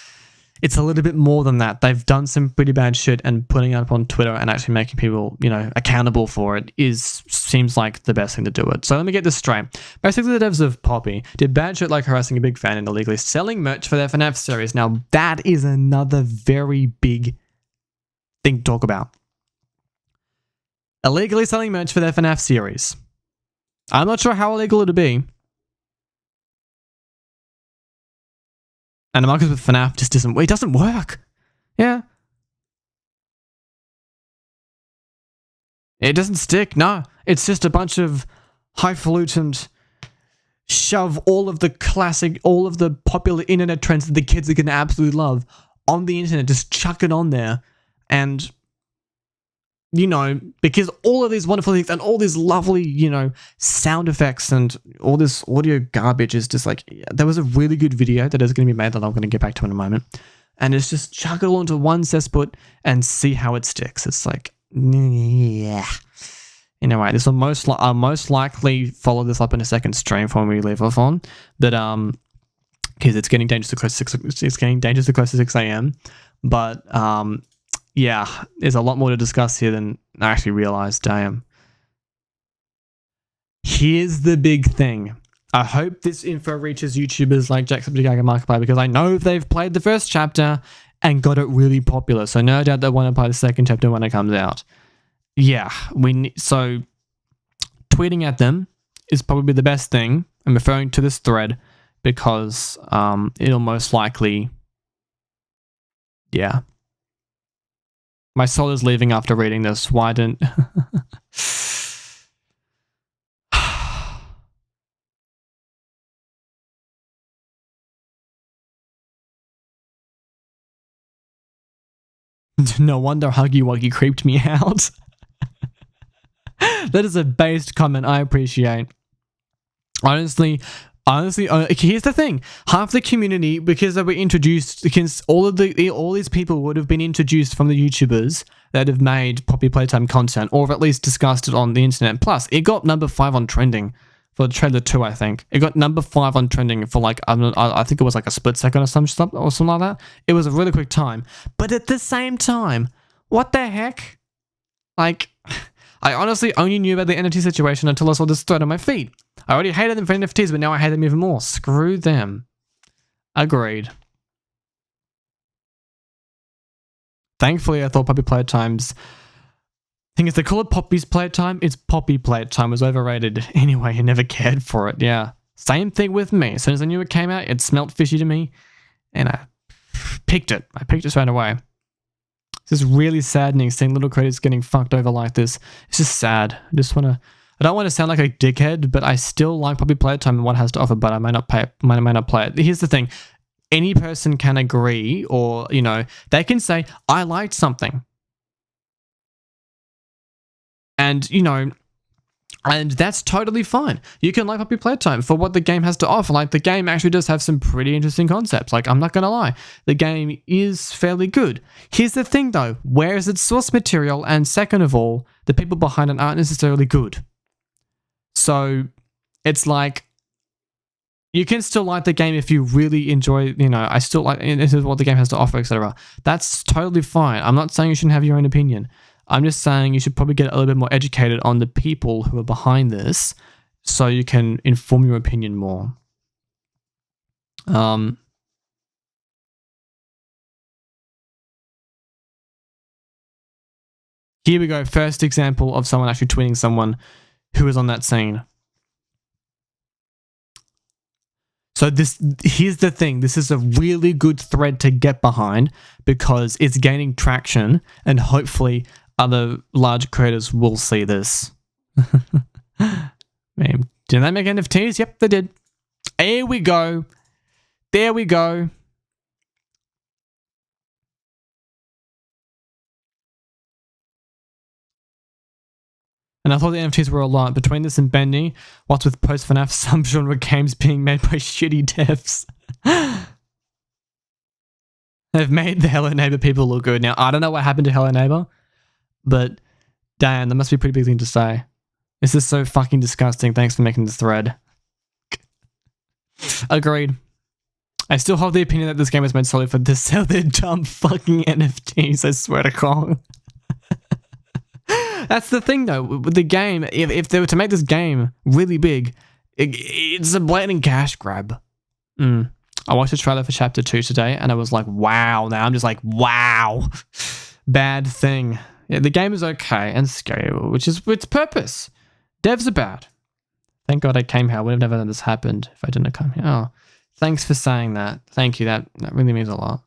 S1: it's a little bit more than that. They've done some pretty bad shit, and putting it up on Twitter and actually making people, you know, accountable for it seems like the best thing to do it. So let me get this straight. Basically, the devs of Poppy did bad shit like harassing a big fan and illegally selling merch for their FNAF series. Now, that is another very big thing to talk about. Illegally selling merch for their FNAF series. I'm not sure how illegal it'll be, And Among Us with FNAF just doesn't, it doesn't work. Yeah. It doesn't stick, no. It's just a bunch of highfalutin shove all of the classic, all of the popular internet trends that the kids are going to absolutely love on the internet, just chuck it on there. And, you know, because all of these wonderful things and all these lovely, you know, sound effects and all this audio garbage is just like, there was a really good video that is going to be made that I'm going to get back to in a moment. And it's just chuck it all into one cesspit and see how it sticks. It's like, yeah. Anyway, this will I'll most likely follow this up in a second stream for when we leave off on. But because it's getting dangerously close to 6 a.m. But yeah, there's a lot more to discuss here than I actually realized. Damn. Here's the big thing. I hope this info reaches YouTubers like Jacksepticeye and Markiplier, because I know they've played the first chapter and got it really popular. So no doubt they want to play the second chapter when it comes out. Yeah, so tweeting at them is probably the best thing. I'm referring to this thread because it'll most likely, yeah. My soul is leaving after reading this. Why didn't... No wonder Huggy Wuggy creeped me out. That is a based comment I appreciate. Honestly, here's the thing. Half the community, because they were introduced, because all these people would have been introduced from the YouTubers that have made Poppy Playtime content, or have at least discussed it on the internet. Plus, it got number 5 on trending for trailer 2, I think. It got number 5 on trending for like, I think it was like a split second or something like that. It was a really quick time. But at the same time, what the heck? Like... I honestly only knew about the NFT situation until I saw this thread on my feed. I already hated them for NFTs, but now I hate them even more. Screw them. Agreed. Thankfully, I thought Poppy Playtime's... thing is, they call it Poppy's Playtime. It's Poppy Playtime. It was overrated. Anyway, I never cared for it. Yeah. Same thing with me. As soon as I knew it came out, it smelt fishy to me. And I picked it. I picked it straight away. It's just really saddening seeing little creators getting fucked over like this. It's just sad. I don't want to sound like a dickhead, but I still like Poppy Playtime and what it has to offer, but I might not play it. Here's the thing. Any person can agree, or, you know, they can say, I liked something. And, you know, and that's totally fine. You can like Poppy Playtime for what the game has to offer. Like, the game actually does have some pretty interesting concepts. Like, I'm not going to lie. The game is fairly good. Here's the thing, though. Where is its source material? And second of all, the people behind it aren't necessarily good. So, it's like, you can still like the game if you really enjoy, you know, I still like, this is what the game has to offer, etc. That's totally fine. I'm not saying you shouldn't have your own opinion. I'm just saying you should probably get a little bit more educated on the people who are behind this so you can inform your opinion more. Here we go. First example of someone actually tweeting someone who was on that scene. So here's the thing. This is a really good thread to get behind because it's gaining traction and hopefully other large creators will see this. Man, did they make NFTs? Yep, they did. Here we go. There we go. And I thought the NFTs were a lot. Between this and Bendy, what's with post-FNAF subgenre games being made by shitty devs? They've made the Hello Neighbor people look good. Now, I don't know what happened to Hello Neighbor, but damn, that must be a pretty big thing to say. This is so fucking disgusting. Thanks for making this thread. Agreed. I still hold the opinion that this game was made solely for to sell their dumb fucking NFTs, I swear to God. That's the thing though, with the game, if they were to make this game really big, it's a blatant cash grab. I watched the trailer for Chapter 2 today and I was like, wow. Now I'm just like, wow. Bad thing. Yeah, the game is okay and scary, which is its purpose. Devs are bad. Thank God I came here. I would have never known this happened if I didn't come here. Oh, Thanks for saying that. Thank you. That really means a lot.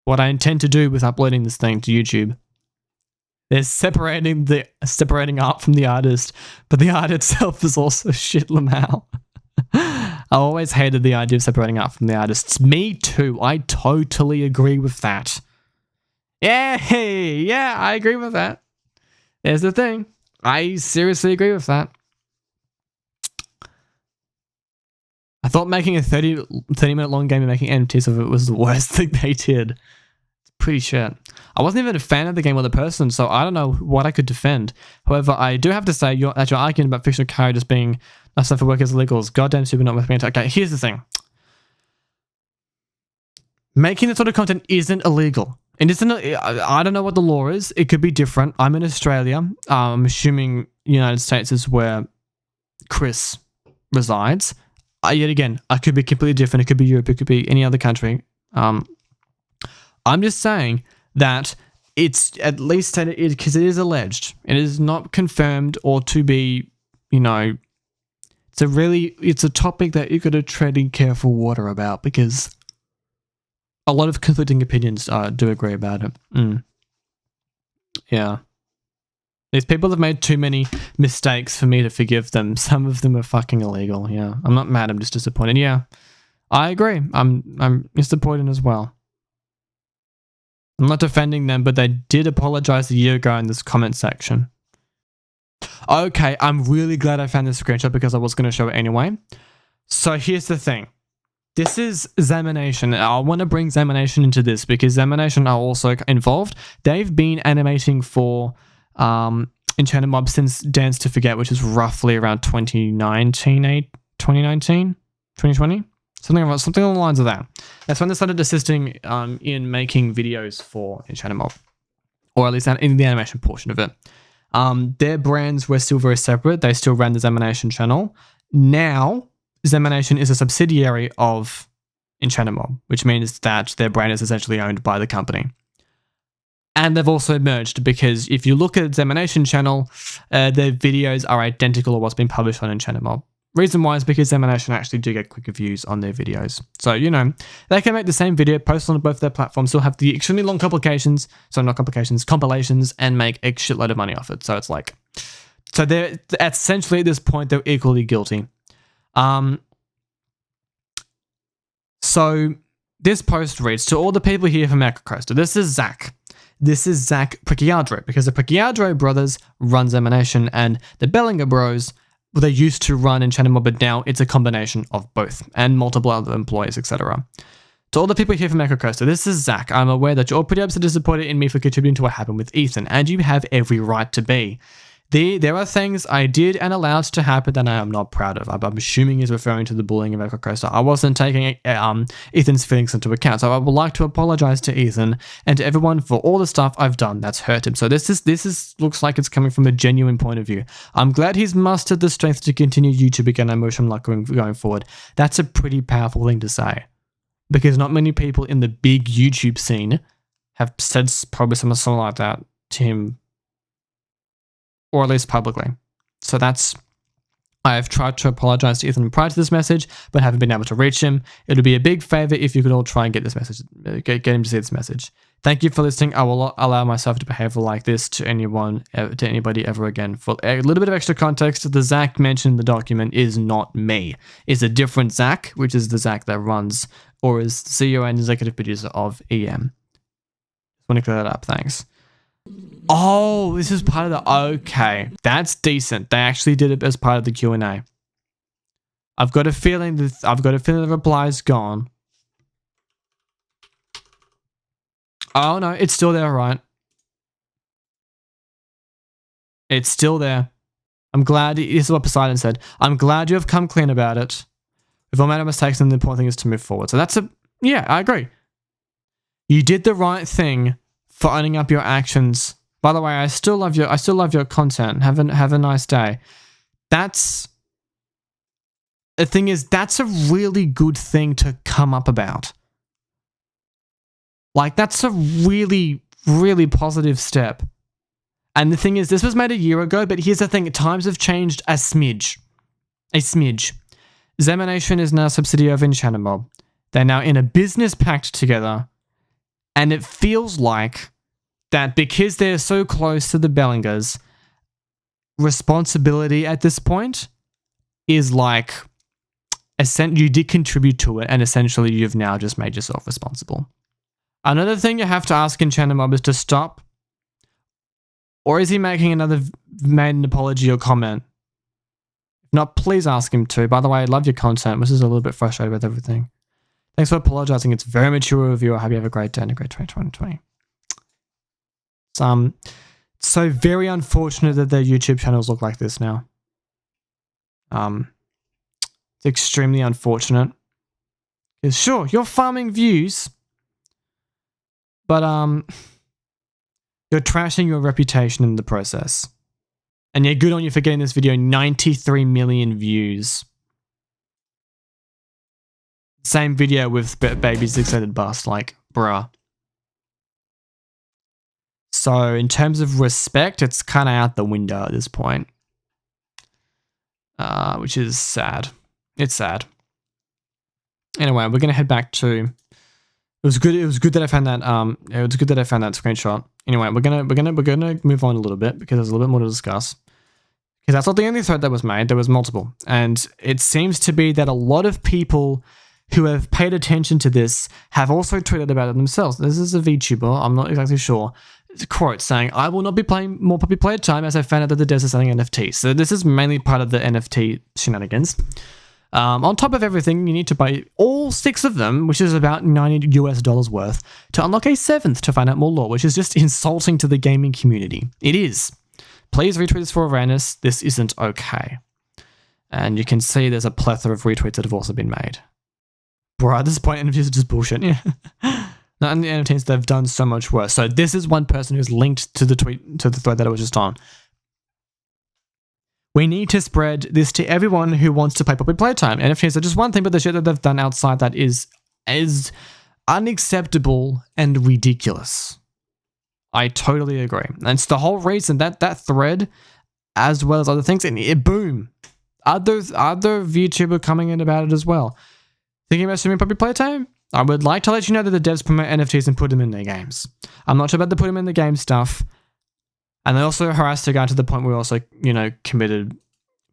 S1: What I intend to do with uploading this thing to YouTube is separating art from the artist, but the art itself is also shit lamau. I always hated the idea of separating art from the artists. Me too. I totally agree with that. Yeah, I agree with that. There's the thing. I seriously agree with that. I thought making a 30-minute long game and making NFTs of it was the worst thing they did. It's pretty shit. I wasn't even a fan of the game or the person, so I don't know what I could defend. However, I do have to say that your argument about fictional characters being not safe for work as illegals. Goddamn super not with me. Okay, here's the thing. Making this sort of content isn't illegal. And it's I don't know what the law is. It could be different. I'm in Australia. I'm assuming United States is where Kris resides. Yet again, I could be completely different. It could be Europe. It could be any other country. I'm just saying that it's at least because it is alleged. It is not confirmed or to be, it's a topic that you've got to tread in careful water about because a lot of conflicting opinions do agree about it. Yeah. These people have made too many mistakes for me to forgive them. Some of them are fucking illegal, yeah. I'm not mad, I'm just disappointed. Yeah, I agree. I'm disappointed as well. I'm not defending them, but they did apologize a year ago in this comment section. Okay, I'm really glad I found this screenshot because I was going to show it anyway. So here's the thing. This is ZAMination. I want to bring ZAMination into this because ZAMination are also involved. They've been animating for EnchantedMob since Dance to Forget, which is roughly around 2019, 2020? Something along the lines of that. That's when they started assisting in making videos for EnchantedMob, or at least in the animation portion of it. Their brands were still very separate. They still ran the ZAMination channel. Now, ZAMination is a subsidiary of EnchantedMob, which means that their brand is essentially owned by the company. And they've also merged because if you look at ZAMination channel, their videos are identical to what's been published on EnchantedMob. Reason why is because ZAMination actually do get quicker views on their videos. So, they can make the same video, post on both their platforms, still have the extremely long compilations, and make a shitload of money off it. So it's like, so they're essentially at this point, they're equally guilty. So this post reads, to all the people here from Ekrcoaster, this is Zach. This is Zach Preciadro, because the Preciadro brothers run ZAMination and the Bellinger bros, they used to run EnchantedMob, but now it's a combination of both and multiple other employees, etc. To all the people here from Ekrcoaster, this is Zach. I'm aware that you're all pretty upset disappointed in me for contributing to what happened with Ethan, and you have every right to be. There are things I did and allowed to happen that I am not proud of. I'm assuming he's referring to the bullying of Ekrcoaster. I wasn't taking Ethan's feelings into account, so I would like to apologize to Ethan and to everyone for all the stuff I've done that's hurt him. So this looks like it's coming from a genuine point of view. I'm glad he's mustered the strength to continue YouTube again. I'm wishing him luck going forward. That's a pretty powerful thing to say, because not many people in the big YouTube scene have said probably something like that to him, or at least publicly. So I've tried to apologize to Ethan prior to this message, but haven't been able to reach him. It would be a big favor if you could all try and get this message, get him to see this message. Thank you for listening. I will allow myself to behave like this to anybody ever again. For a little bit of extra context, the Zach mentioned in the document is not me. It's a different Zach, which is the Zach that runs or is CEO and executive producer of EM. Just want to clear that up. Thanks. Oh, this is part of the... Okay, that's decent. They actually did it as part of the Q&A. I've got a feeling the reply's gone. Oh no, it's still there, right? It's still there. I'm glad... This is what PosiDon said. I'm glad you have come clean about it. We've all made our mistakes and the important thing is to move forward. So that's a... Yeah, I agree. You did the right thing for owning up your actions. By the way, I still love your content. Have a nice day. The thing is, that's a really good thing to come up about. Like, that's a really, really positive step. And the thing is, this was made a year ago, but here's the thing, times have changed a smidge. A smidge. ZAMination is now a subsidiary of EnchantedMob. They're now in a business pact together, and it feels like that because they're so close to the Bellingers, responsibility at this point is like, you did contribute to it, and essentially you've now just made yourself responsible. Another thing you have to ask EnchantedMob is to stop, or is he making made an apology or comment? If not, please ask him to. By the way, I love your content. This is a little bit frustrated with everything. Thanks for apologizing. It's very mature of you. I hope you have a great day and a great 2020. It's so very unfortunate that their YouTube channels look like this now. It's extremely unfortunate. Because sure, you're farming views, but you're trashing your reputation in the process. And yeah, good on you for getting this video 93 million views. Same video with Baby's extended bust, like, bruh. So in terms of respect, it's kind of out the window at this point. Which is sad. It's sad. Anyway, we're gonna head back to. It was good that I found that. It was good that I found that screenshot. Anyway, we're gonna move on a little bit because there's a little bit more to discuss. Because that's not the only thread that was made. There was multiple, and it seems to be that a lot of people who have paid attention to this have also tweeted about it themselves. This is a VTuber. I'm not exactly sure. It's a quote saying, "I will not be playing more Poppy Playtime as I found out that the devs are selling NFTs." So this is mainly part of the NFT shenanigans. On top of everything, you need to buy all 6 of them, which is about $90 US worth, to unlock a 7th to find out more lore, which is just insulting to the gaming community. It is. Please retweet this for awareness. This isn't okay. And you can see there's a plethora of retweets that have also been made. Bro, at this point, NFTs are just bullshit. Yeah. Not in the NFTs, they've done so much worse. So this is one person who's linked to the thread that I was just on. We need to spread this to everyone who wants to play Poppy Playtime. NFTs are just one thing, but the shit that they've done outside that is unacceptable and ridiculous. I totally agree. And it's the whole reason that thread, as well as other things, and boom, other VTuber coming in about it as well. Thinking about streaming Poppy Playtime? I would like to let you know that the devs promote NFTs and put them in their games. I'm not sure about the put them in the game stuff. And they also harassed the guy to the point where he also, committed,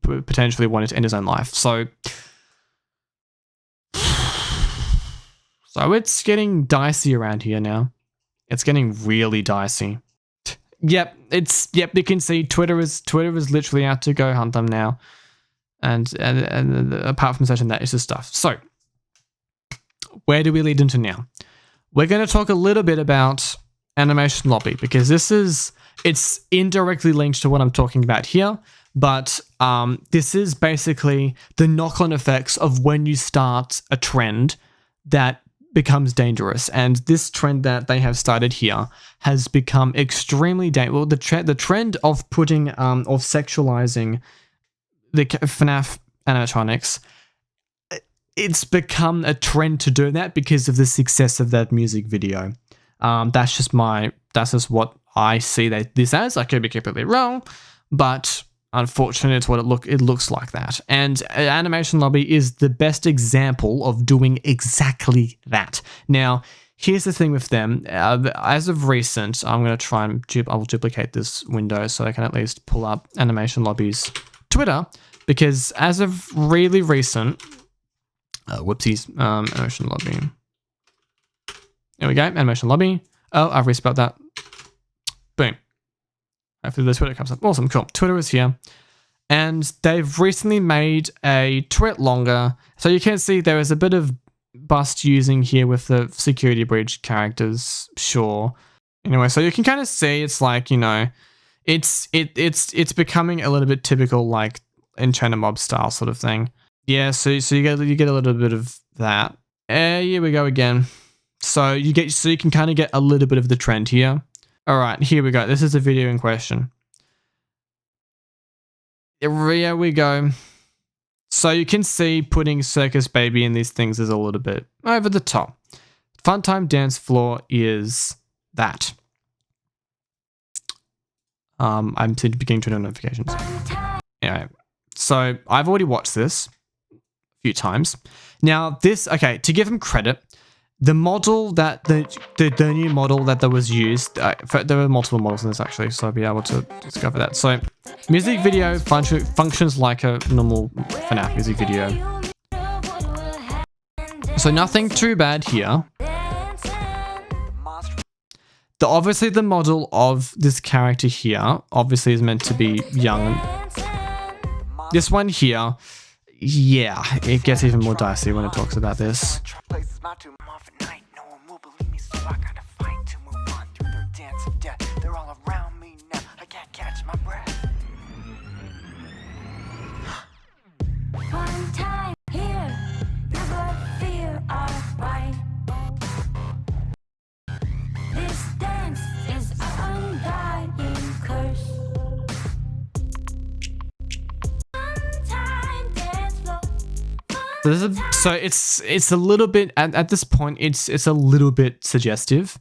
S1: potentially wanted to end his own life. So it's getting dicey around here now. It's getting really dicey. Yep, you can see Twitter is literally out to go hunt them now. And apart from such and that, it's just stuff. So where do we lead into now? We're going to talk a little bit about Animation Lobby because it's indirectly linked to what I'm talking about here, but this is basically the knock-on effects of when you start a trend that becomes dangerous. And this trend that they have started here has become extremely dangerous. Well, the trend of putting of sexualizing the FNAF animatronics, it's become a trend to do that because of the success of that music video. That's just what I see this as. I could be completely wrong, but unfortunately, it's what it looks like that. And Animation Lobby is the best example of doing exactly that. Now, here's the thing with them. As of recent, I'm going to try and I will duplicate this window so I can at least pull up Animation Lobby's Twitter, because as of really recent, whoopsies, Animation Lobby. There we go, Animation Lobby. Oh, I've respelled that. Boom. Hopefully the Twitter comes up. Awesome, cool. Twitter is here. And they've recently made a Twitlonger. So you can see there is a bit of bust using here with the security breach characters, sure. Anyway, so you can kind of see it's like, it's becoming a little bit typical like EnchantedMob style sort of thing. Yeah, so you get a little bit of that. Here we go again. So you can kind of get a little bit of the trend here. All right, here we go. This is the video in question. Here we go. So you can see putting Circus Baby in these things is a little bit over the top. Funtime Dance Floor is that. I'm beginning to know notifications. Anyway, so I've already watched this a few times. Now this, okay, to give him credit, the model that the new model that was used, there were multiple models in this actually, so I'll be able to discover that. So music video functions like a normal FNAF music video. So nothing too bad here. Obviously the model of this character here obviously is meant to be young. This one here, yeah, it gets even more dicey when it talks about this. So it's a little bit at this point it's a little bit suggestive.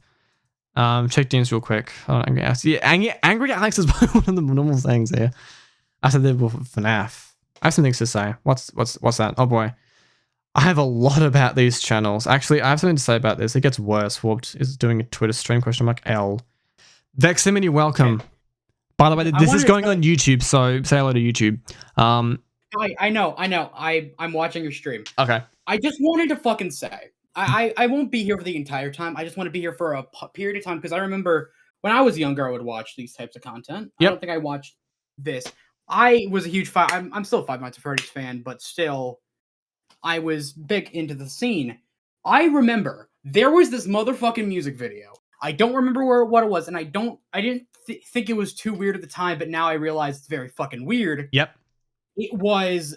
S1: Check James real quick. Yeah, Angry Alex is one of the normal things here. I said they're FNAF. I have some things to say. What's that? Oh boy, I have a lot about these channels. Actually, I have something to say about this. It gets worse. Warped is doing a Twitter stream ? L. Veximini, welcome. Okay. By the way, this is going on YouTube, so say hello to YouTube.
S2: I know. I'm watching your stream.
S1: Okay.
S2: I just wanted to fucking say, I won't be here for the entire time. I just want to be here for a period of time because I remember when I was younger, I would watch these types of content. Yep. I don't think I watched this. I was a huge I'm still a Five Nights at Freddy's fan, but still, I was big into the scene. I remember there was this motherfucking music video. I don't remember what it was, and I didn't think it was too weird at the time, but now I realize it's very fucking weird.
S1: Yep.
S2: It was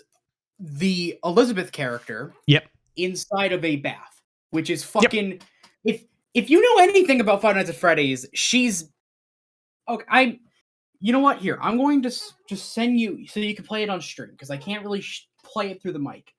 S2: the Elizabeth character.
S1: Yep.
S2: Inside of a bath, which is fucking. Yep. If you know anything about Five Nights at Freddy's, she's okay. You know what? Here, I'm going to just send you so you can play it on stream because I can't really play it through the mic.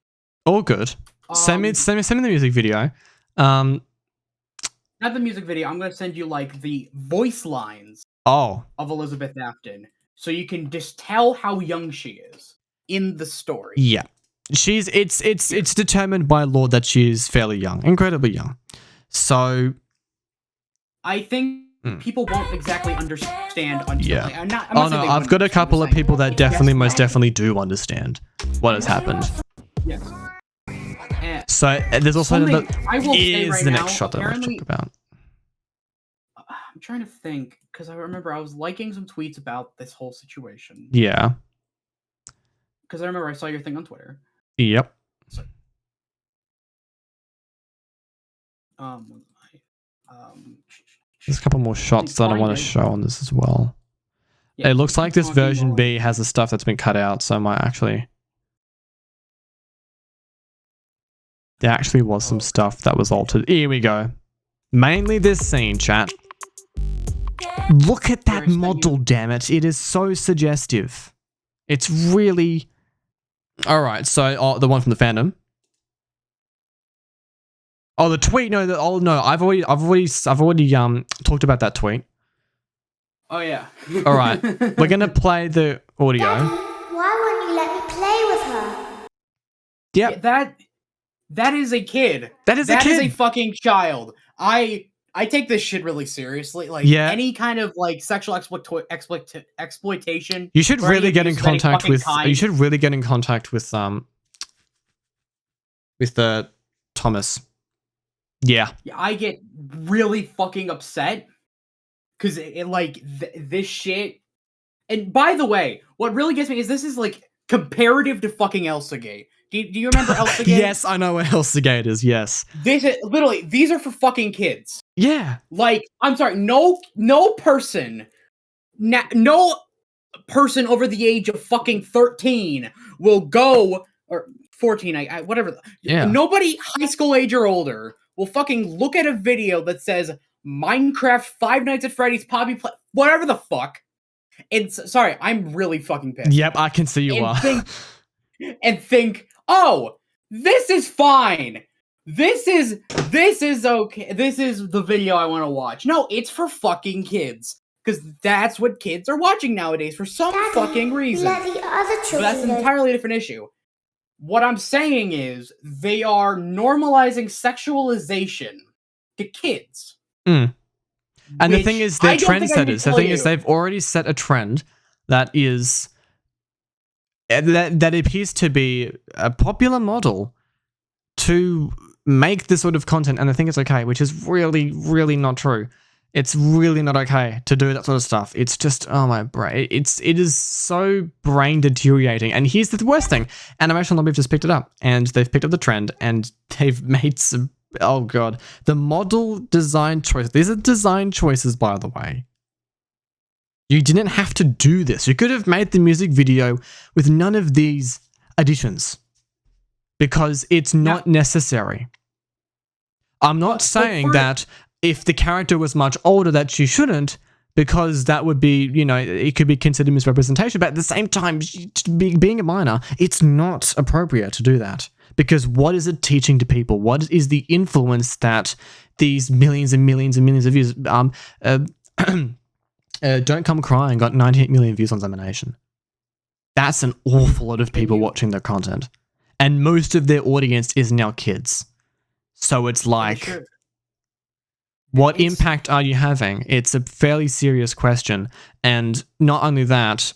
S1: All good. Send me the music video.
S2: Not the music video. I'm going to send you like the voice lines.
S1: Of
S2: Elizabeth Afton, so you can just tell how young she is in the story.
S1: Yeah, it's determined by law that she is fairly young, incredibly young. So
S2: I think people won't exactly understand until.
S1: Yeah. I've got a couple of people that most definitely do understand what has happened.
S2: Yes.
S1: So there's also the
S2: right
S1: next shot that I want to talk about.
S2: I'm trying to think because I remember I was liking some tweets about this whole situation.
S1: Yeah.
S2: Because I remember I saw your thing on Twitter.
S1: Yep.
S2: So,
S1: there's a couple more shots that I want to show on this as well. Yeah, it looks like this version B has the stuff that's been cut out, so I might actually. There actually was some stuff that was altered. Here we go. Mainly this scene, chat. Look at that model, damn it. It is so suggestive. It's really... Alright, so the one from the fandom. Oh, the tweet. No, I've already talked about that tweet.
S2: Oh yeah.
S1: Alright. We're gonna play the audio.
S3: Why won't you let me play with her?
S1: Yep.
S2: Yeah, that is a kid.
S1: That is a
S2: fucking child. I take this shit really seriously. Like any kind of like sexual exploitation.
S1: You should really get in contact with. You should really get in contact with the Thomas. Yeah.
S2: I get really fucking upset because this shit. And by the way, what really gets me is this is like comparative to fucking Elsagate. Do you remember Elsagate?
S1: Yes, I know what Elsagate is. Yes.
S2: This is literally these are for fucking kids.
S1: Yeah.
S2: Like, I'm sorry, no person over the age of fucking 13 will go, or 14, whatever.
S1: Yeah.
S2: Nobody high school age or older will fucking look at a video that says Minecraft, Five Nights at Freddy's, whatever the fuck. Sorry, I'm really fucking pissed.
S1: Yep, I can see you are.
S2: Think, oh, this is fine. This is okay. This is the video I want to watch. No, it's for fucking kids. Because that's what kids are watching nowadays for some fucking reason.
S3: Let the other children
S2: But that's an entirely different issue. What I'm saying is they are normalizing sexualization to kids.
S1: And the thing is, they're trendsetters. The thing is, they've already set a trend that is that appears to be a popular model to make this sort of content, and I think it's okay, which is really, really not true. It's really not okay to do that sort of stuff. It's just, oh my brain. It is so brain deteriorating. And here's the worst thing. Animation Lobby have just picked it up, and they've picked up the trend, and they've made some, oh god. The model design choices. These are design choices, by the way. You didn't have to do this. You could have made the music video with none of these additions, because it's not necessary. I'm not saying that if the character was much older that she shouldn't, because that would be, you know, it could be considered misrepresentation. But at the same time, being a minor, it's not appropriate to do that. Because what is it teaching to people? What is the influence that these millions and millions and millions of views... Don't Come Crying got 98 million views on ZAMination. That's an awful lot of people watching their content. And most of their audience is now kids. So it's like... What impact are you having? It's a fairly serious question, and not only that,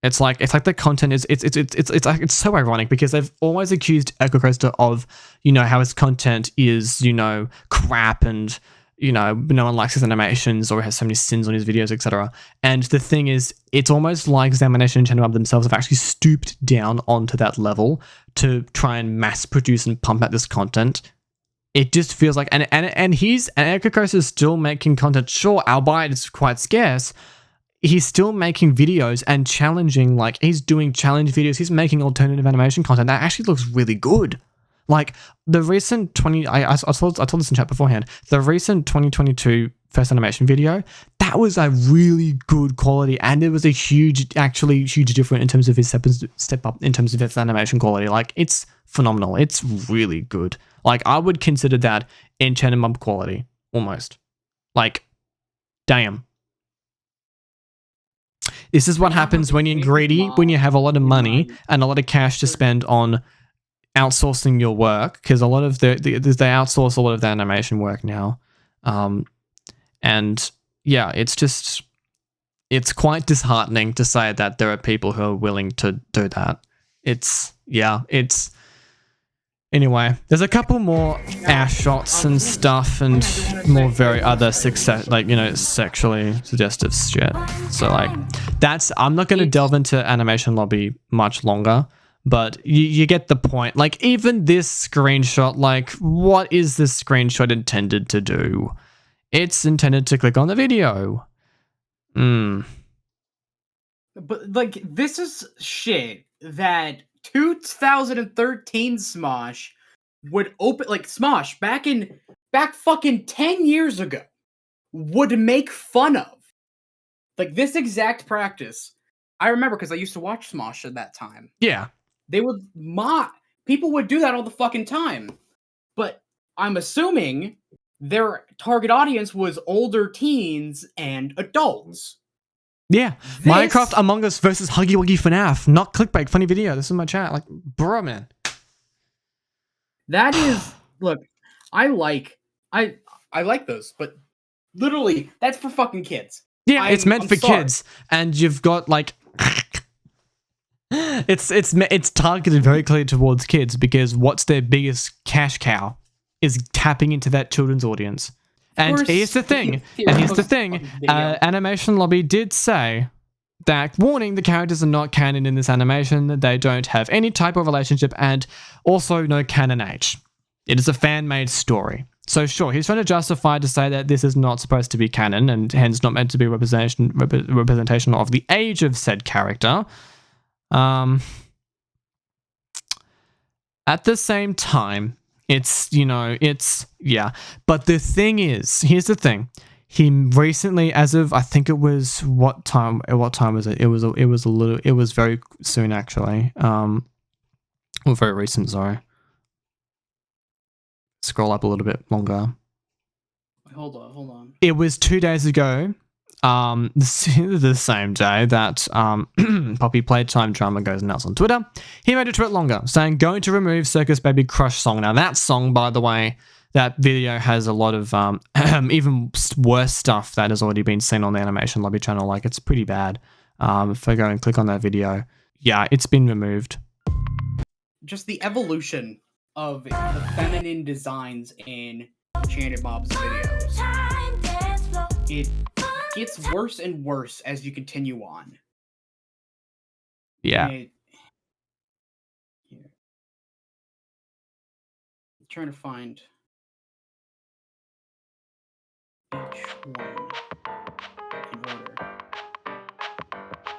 S1: it's like the content is it's so ironic, because they've always accused Ekrcoaster of, you know, how his content is, you know, crap, and you know, no one likes his animations or has so many sins on his videos, etc. And the thing is, it's almost like ZAMination and EnchantedMob themselves have actually stooped down onto that level to try and mass produce and pump out this content. It just feels like, and Ekrcoaster is still making content. Sure, albeit it's quite scarce. He's still making videos and challenging, like he's doing challenge videos. He's making alternative animation content that actually looks really good. Like the recent I told this in chat beforehand. The recent 2022 first animation video, that was a really good quality, and it was a huge difference in terms of his step up in terms of his animation quality. Like it's phenomenal. It's really good. Like I would consider that EnchantedMob quality almost. Like, damn. This is what happens when you're greedy, when you have a lot of money and a lot of cash to spend on outsourcing your work, because a lot of they outsource a lot of the animation work now. And yeah, it's quite disheartening to say that there are people who are willing to do that. Anyway, there's a couple more ass shots and stuff, and more very other sexually suggestive shit. So like, I'm not going to delve into Animation Lobby much longer, but you get the point. Like even this screenshot, like what is this screenshot intended to do? It's intended to click on the video. But
S2: like, this is shit that 2013 Smosh would open, like Smosh back fucking 10 years ago would make fun of. Like this exact practice. I remember because I used to watch Smosh at that time.
S1: Yeah.
S2: They would people would do that all the fucking time. But I'm assuming their target audience was older teens and adults.
S1: Yeah, Minecraft Among Us versus Huggy Wuggy FNAF. Not clickbait, funny video. This is my chat. Like, bro, man.
S2: That is, look, I like those, but literally, that's for fucking kids.
S1: Yeah, it's meant for kids, and you've got like, it's targeted very clearly towards kids, because what's their biggest cash cow is tapping into that children's audience. And here's the thing, Animation Lobby did say that, warning, the characters are not canon in this animation, they don't have any type of relationship, and also no canon age. It is a fan-made story. So sure, he's trying to justify to say that this is not supposed to be canon, and hence not meant to be representation of the age of said character. At the same time, but the thing is, here's the thing. He recently, as of, I think it was, what time was it? It was very soon actually. Or very recent, sorry. Scroll up a little bit longer.
S2: Hold on.
S1: It was 2 days ago. the same day that Poppy Playtime drama goes nuts on Twitter, he made a Twitlonger saying going to remove Circus Baby Crush song. Now that song, by the way, that video has a lot of even worse stuff that has already been seen on the Animation Lobby channel. Like, it's pretty bad. If I go and click on that video, yeah, it's been removed.
S2: Just the evolution of the feminine designs in EnchantedMob's videos. It gets worse and worse as you continue on.
S1: Yeah.
S2: I'm trying to find each one in order.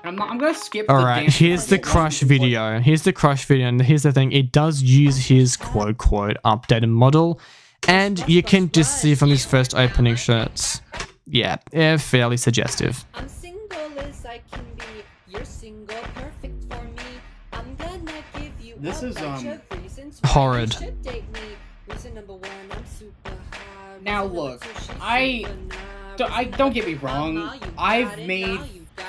S2: I'm gonna skip.
S1: All right, here's the Crush video. Here's the Crush video, and here's the thing: it does use his quote updated model, and you can just see from his first opening shots. Yeah, fairly suggestive.
S4: I'm single as I can be. You're single, perfect for me. I'm gonna give you
S2: this is
S1: horrid.
S4: Reason number one, I'm super high.
S2: Now look, I don't get me wrong. I've made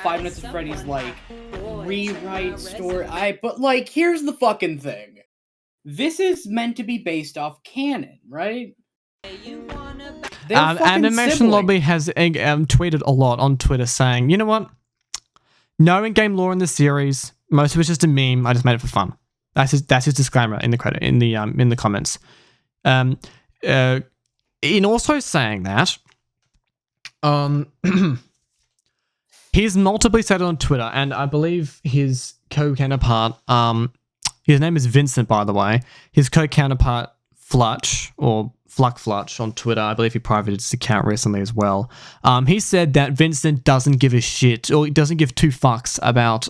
S2: Five Nights at Freddy's like rewrite story. But like, here's the fucking thing. This is meant to be based off canon, right?
S1: Animation Lobby has tweeted a lot on Twitter saying, you know what? No in-game lore in the series. Most of it's just a meme. I just made it for fun. That's his disclaimer in the comments. In also saying that, he's multiply said it on Twitter, and I believe his co-counterpart, his name is Vincent, by the way. His co-counterpart Flutch, or Fluck on Twitter, I believe he privated his account recently as well. He said that Vincent doesn't give a shit, or he doesn't give two fucks about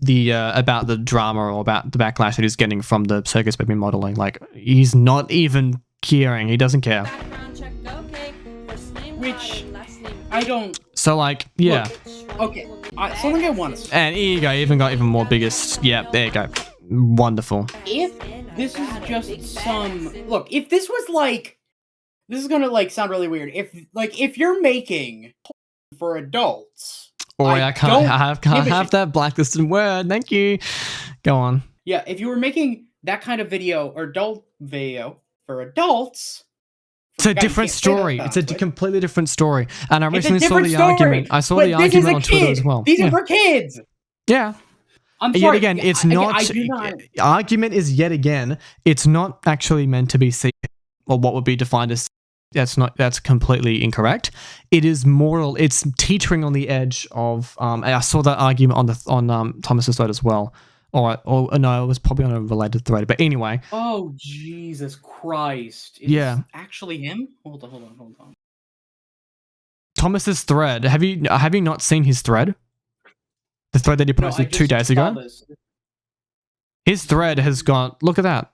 S1: the drama or about the backlash that he's getting from the Circus Baby modeling. Like, he's not even caring. He doesn't care.
S2: Which I don't.
S1: So like, yeah.
S2: Look, okay, something I want to say.
S1: And here you go. Even got even more biggest. Yeah, there you go. Wonderful.
S2: If this is just some look, if this was like, this is gonna like sound really weird. If you're making for adults.
S1: Oh, I can't have that blacklisted word. Thank you. Go on.
S2: Yeah, if you were making that kind of video or adult video for adults,
S1: it's a different story. It's a completely different story. And I recently saw the argument. I saw the argument on Twitter as well.
S2: These are for kids.
S1: Yeah.
S2: I'm sorry.
S1: Yet again, it's not. Argument is yet again, it's not actually meant to be seen, or what would be defined as. That's completely incorrect. It is moral. It's teetering on the edge of. I saw that argument on Thomas's thread as well. Or no, it was probably on a related thread. But anyway.
S2: Oh Jesus Christ!
S1: Yeah.
S2: Actually him. Hold on.
S1: Thomas's thread. Have you not seen his thread? The thread that he posted 2 days ago. His thread has got. Look at that.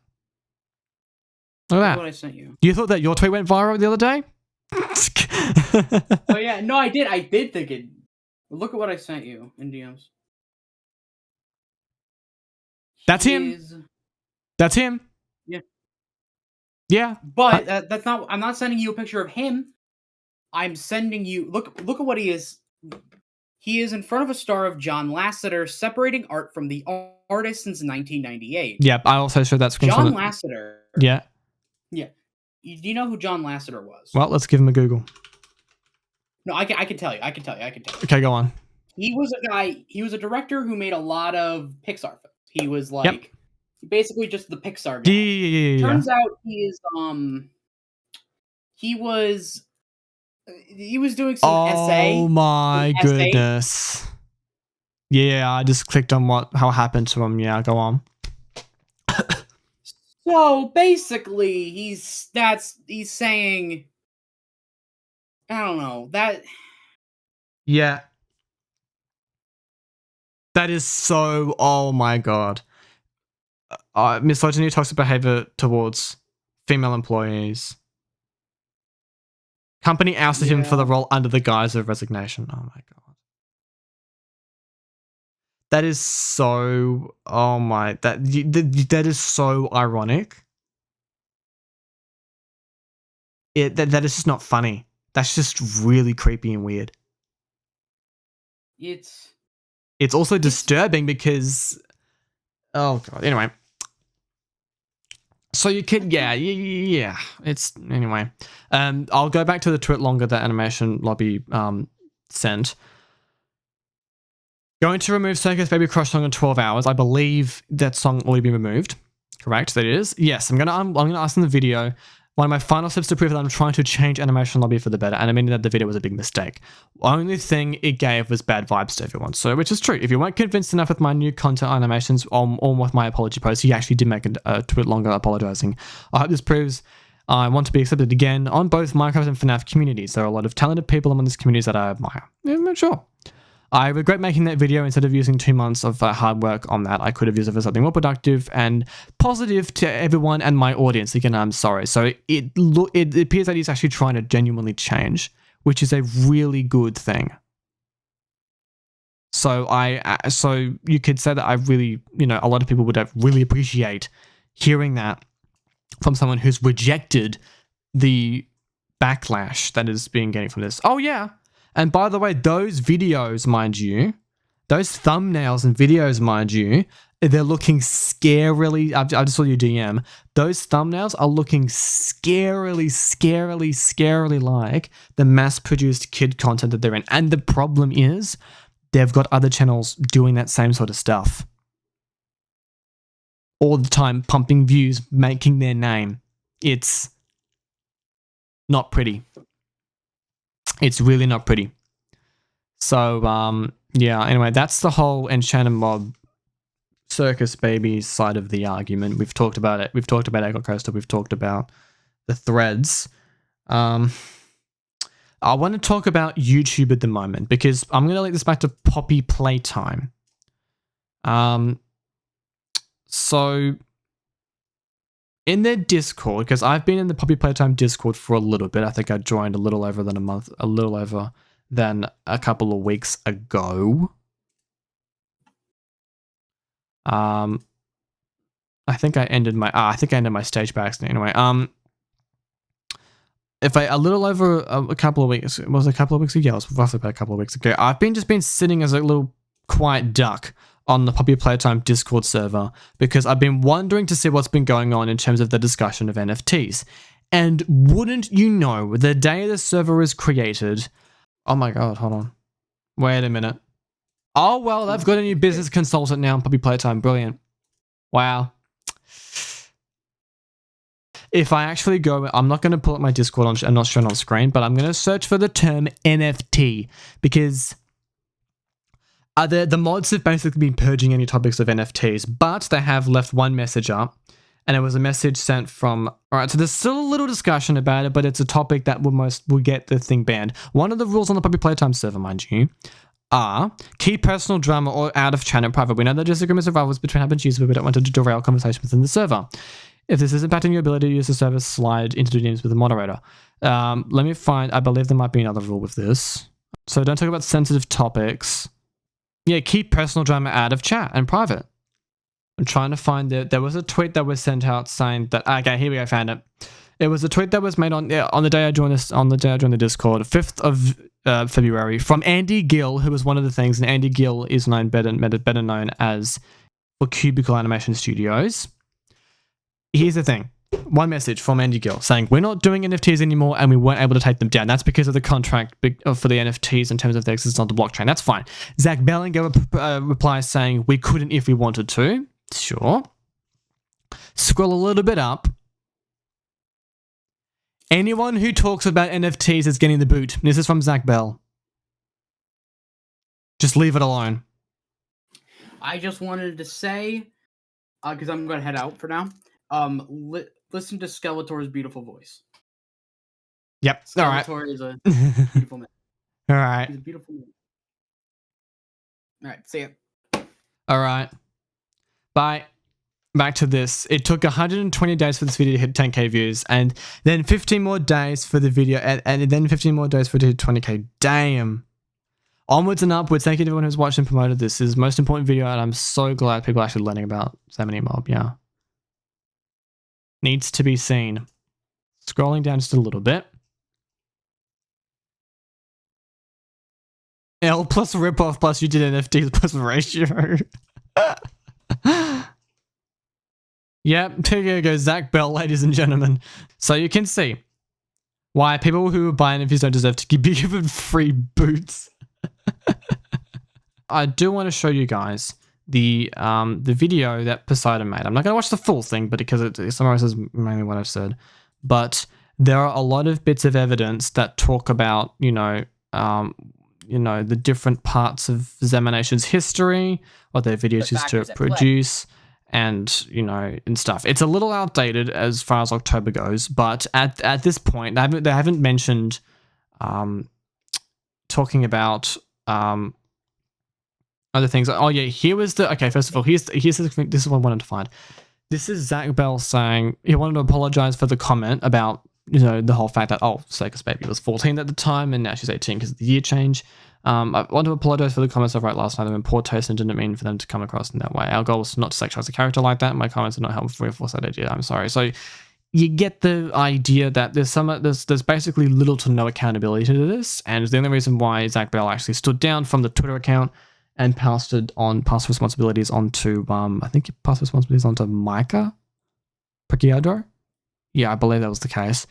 S1: Look at that.
S2: What I sent you.
S1: You thought that your tweet went viral the other day?
S2: Oh yeah, no, I did think it. Look at what I sent you in DMs.
S1: That's him. That's him.
S2: Yeah.
S1: Yeah.
S2: But that's not. I'm not sending you a picture of him. I'm sending you. Look at what he is. He is in front of a star of John Lasseter, separating art from the artist since 1998.
S1: Yep, I also showed that screenshot.
S2: John Lasseter.
S1: Yeah.
S2: Yeah. Do you know who John Lasseter was?
S1: Well, let's give him a Google.
S2: No, I can tell you.
S1: Okay, go on.
S2: He was a guy. He was a director who made a lot of Pixar films. He was like basically just the Pixar guy.
S1: Yeah.
S2: Turns out he is he was doing some essay.
S1: Oh my goodness. Yeah, I just clicked on how it happened to him. Yeah, go on.
S2: So basically, he's saying, I don't know, that.
S1: Yeah. That is so. Oh my god. Misogyny, toxic behavior towards female employees. Company ousted him for the role under the guise of resignation. Oh my god. That is so. Oh my. That is so ironic. That is just not funny. That's just really creepy and weird.
S2: It's
S1: also disturbing because, oh god. Anyway, so you could, yeah. It's anyway. I'll go back to the Twitlonger that animation lobby sent. Going to remove Circus Baby Crush song in 12 hours. I believe that song already been removed. Correct? That it is. Yes. I'm gonna ask in the video. One of my final steps to prove that I'm trying to change animation lobby for the better, and I mean that the video was a big mistake. Only thing it gave was bad vibes to everyone. So, which is true. If you weren't convinced enough with my new content animations or with my apology post, he actually did make a Twitlonger apologizing. I hope this proves I want to be accepted again on both Minecraft and FNAF communities. There are a lot of talented people among these communities that I admire. Yeah, sure. I regret making that video. Instead of using 2 months of hard work on that, I could have used it for something more productive and positive to everyone and my audience. Again, I'm sorry. So it appears that he's actually trying to genuinely change, which is a really good thing. So so you could say that I really, a lot of people would really appreciate hearing that from someone who's rejected the backlash that is being getting from this. Oh yeah. And by the way, those videos, mind you, those thumbnails and videos, mind you, they're looking scarily. I just saw your DM. Those thumbnails are looking scarily like the mass-produced kid content that they're in. And the problem is, they've got other channels doing that same sort of stuff. All the time, pumping views, making their name. It's not pretty. It's really not pretty. So, yeah, anyway, that's the whole EnchantedMob Circus Baby side of the argument. We've talked about it. We've talked about Ekrcoaster. We've talked about the threads. I want to talk about YouTube at the moment because I'm going to link this back to Poppy Playtime. So, in their Discord, because I've been in the Poppy Playtime Discord for a little bit. I think I joined a little over than a couple of weeks ago. I think I ended my stage by accident anyway. If I a little over a couple of weeks, it was a couple of weeks ago. Yeah, it was roughly about a couple of weeks ago. I've just been sitting as a little quiet duck on the Poppy Playtime Discord server because I've been wondering to see what's been going on in terms of the discussion of NFTs. And wouldn't you know, the day the server was created, oh my god, hold on. Wait a minute. Oh, well, they've got a new business consultant now on Poppy Playtime. Brilliant. Wow. If I actually go, I'm not going to pull up my Discord, I'm not showing on screen, but I'm going to search for the term NFT because the mods have basically been purging any topics of NFTs, but they have left one message up, and it was a message sent from... Alright, so there's still a little discussion about it, but it's a topic that will get the thing banned. One of the rules on the Poppy Playtime server, mind you, are keep personal drama or out of chat and private. We know that disagreements of rivals between happen users, but we don't want to derail conversation within the server. If this is impacting your ability to use the server, slide into the DMs with the moderator. Let me find... I believe there might be another rule with this. So don't talk about sensitive topics. Yeah, keep personal drama out of chat and private. I'm trying to find it. There was a tweet that was sent out saying that... Okay, here we go, found it. It was a tweet that was made on the day I joined the Discord, 5th of February, from Andy Gill, who was one of the things, and Andy Gill is better known as for Cubicle Animation Studios. Here's the thing. One message from Andy Gill saying, we're not doing NFTs anymore and we weren't able to take them down. That's because of the contract for the NFTs in terms of their existence on the blockchain. That's fine. Zach Bellinger replies saying, we couldn't if we wanted to. Sure. Scroll a little bit up. Anyone who talks about NFTs is getting the boot. This is from Zach Bell. Just leave it alone.
S2: I just wanted to say, because I'm going to head out for now, listen to Skeletor's beautiful voice.
S1: Yep.
S2: Skeletor is a beautiful man.
S1: All right.
S2: He's a beautiful man. All right. See ya.
S1: All right. Bye. Back to this. It took 120 days for this video to hit 10k views, and then 15 more days for the video, and then 15 more days for it to hit 20k. Damn. Onwards and upwards. Thank you to everyone who's watched and promoted this. This is the most important video, and I'm so glad people are actually learning about ZAMination. Yeah. Needs to be seen. Scrolling down just a little bit. L plus ripoff plus you did NFTs plus ratio. Yep, here goes Zach Bell, ladies and gentlemen. So you can see why people who buy NFTs don't deserve to be given free boots. I do want to show you guys the video that PosiDon made. I'm not going to watch the full thing, but because it summarizes mainly what I've said. But there are a lot of bits of evidence that talk about, the different parts of ZAMination's history, what their videos used to produce, and and stuff. It's a little outdated as far as October goes, but at this point, they haven't mentioned talking about other things. Oh yeah, here was the First of all, here's this is what I wanted to find. This is Zach Bell saying he wanted to apologize for the comment about the whole fact that Circus Baby was 14 at the time and now she's 18 because of the year change. I want to apologize for the comments I wrote last night. They were in poor taste and didn't mean for them to come across in that way. Our goal was not to sexualize a character like that. My comments are not helpful to reinforce that idea. I'm sorry. So you get the idea that there's basically little to no accountability to this, and the only reason why Zach Bell actually stood down from the Twitter account and passed responsibilities onto Micah Preciadro. Yeah, I believe that was the case.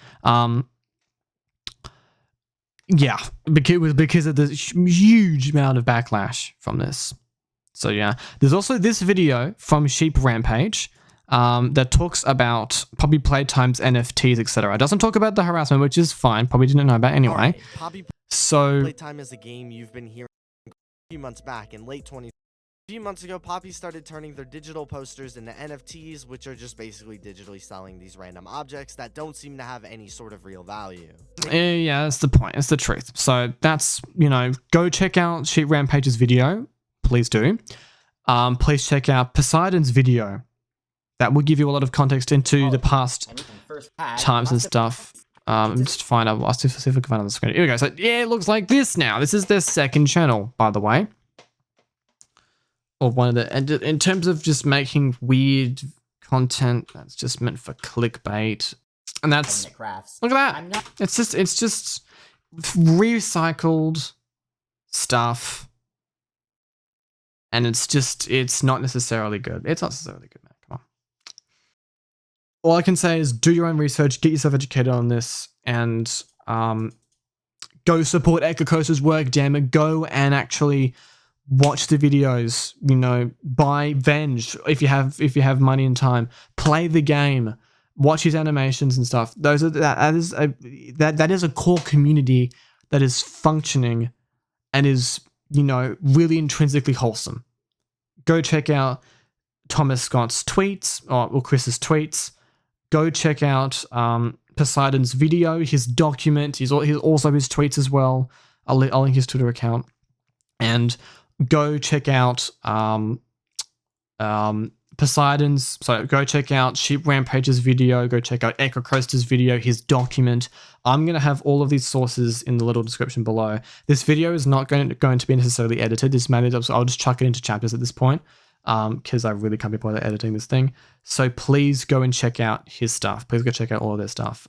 S1: Yeah, because of the huge amount of backlash from this. So yeah, there's also this video from Sheeprampage that talks about PoppyPlaytime's NFTs, etc. It doesn't talk about the harassment, which is fine. Probably didn't know about anyway.
S5: Right. Playtime is a game you've been hearing a few months back in late 20. A few months ago, Poppy started turning their digital posters into NFTs, which are just basically digitally selling these random objects that don't seem to have any sort of real value.
S1: Yeah, that's the point. It's the truth. So that's, go check out Sheeprampage's video. Please do. Please check out PosiDon's video. That will give you a lot of context into the past times and stuff. Just find out. I'll see if I can find it on the screen. Here we go. So yeah, it looks like this now. This is their second channel, by the way. Or one of the, and in terms of just making weird content that's just meant for clickbait, and that's look at that. It's just recycled stuff, and it's not necessarily good. It's not necessarily good, man. Come on. All I can say is do your own research, get yourself educated on this, and go support Ekrcoaster's work. Damn it, go and actually watch the videos, buy Venge if you have money and time. Play the game, watch his animations and stuff. That is a core community that is functioning and is, really intrinsically wholesome. Go check out Thomas Scott's tweets or Kris's tweets. Go check out PosiDon's video, his document. He's also his tweets as well. I'll link his Twitter account. And go check out PosiDon's. So go check out Sheeprampage's video. Go check out Ekrcoaster's video, his document. I'm going to have all of these sources in the little description below. This video is not going to be necessarily edited. This so I'll just chuck it into chapters at this point because I really can't be bothered editing this thing. So please go and check out his stuff. Please go check out all of their stuff.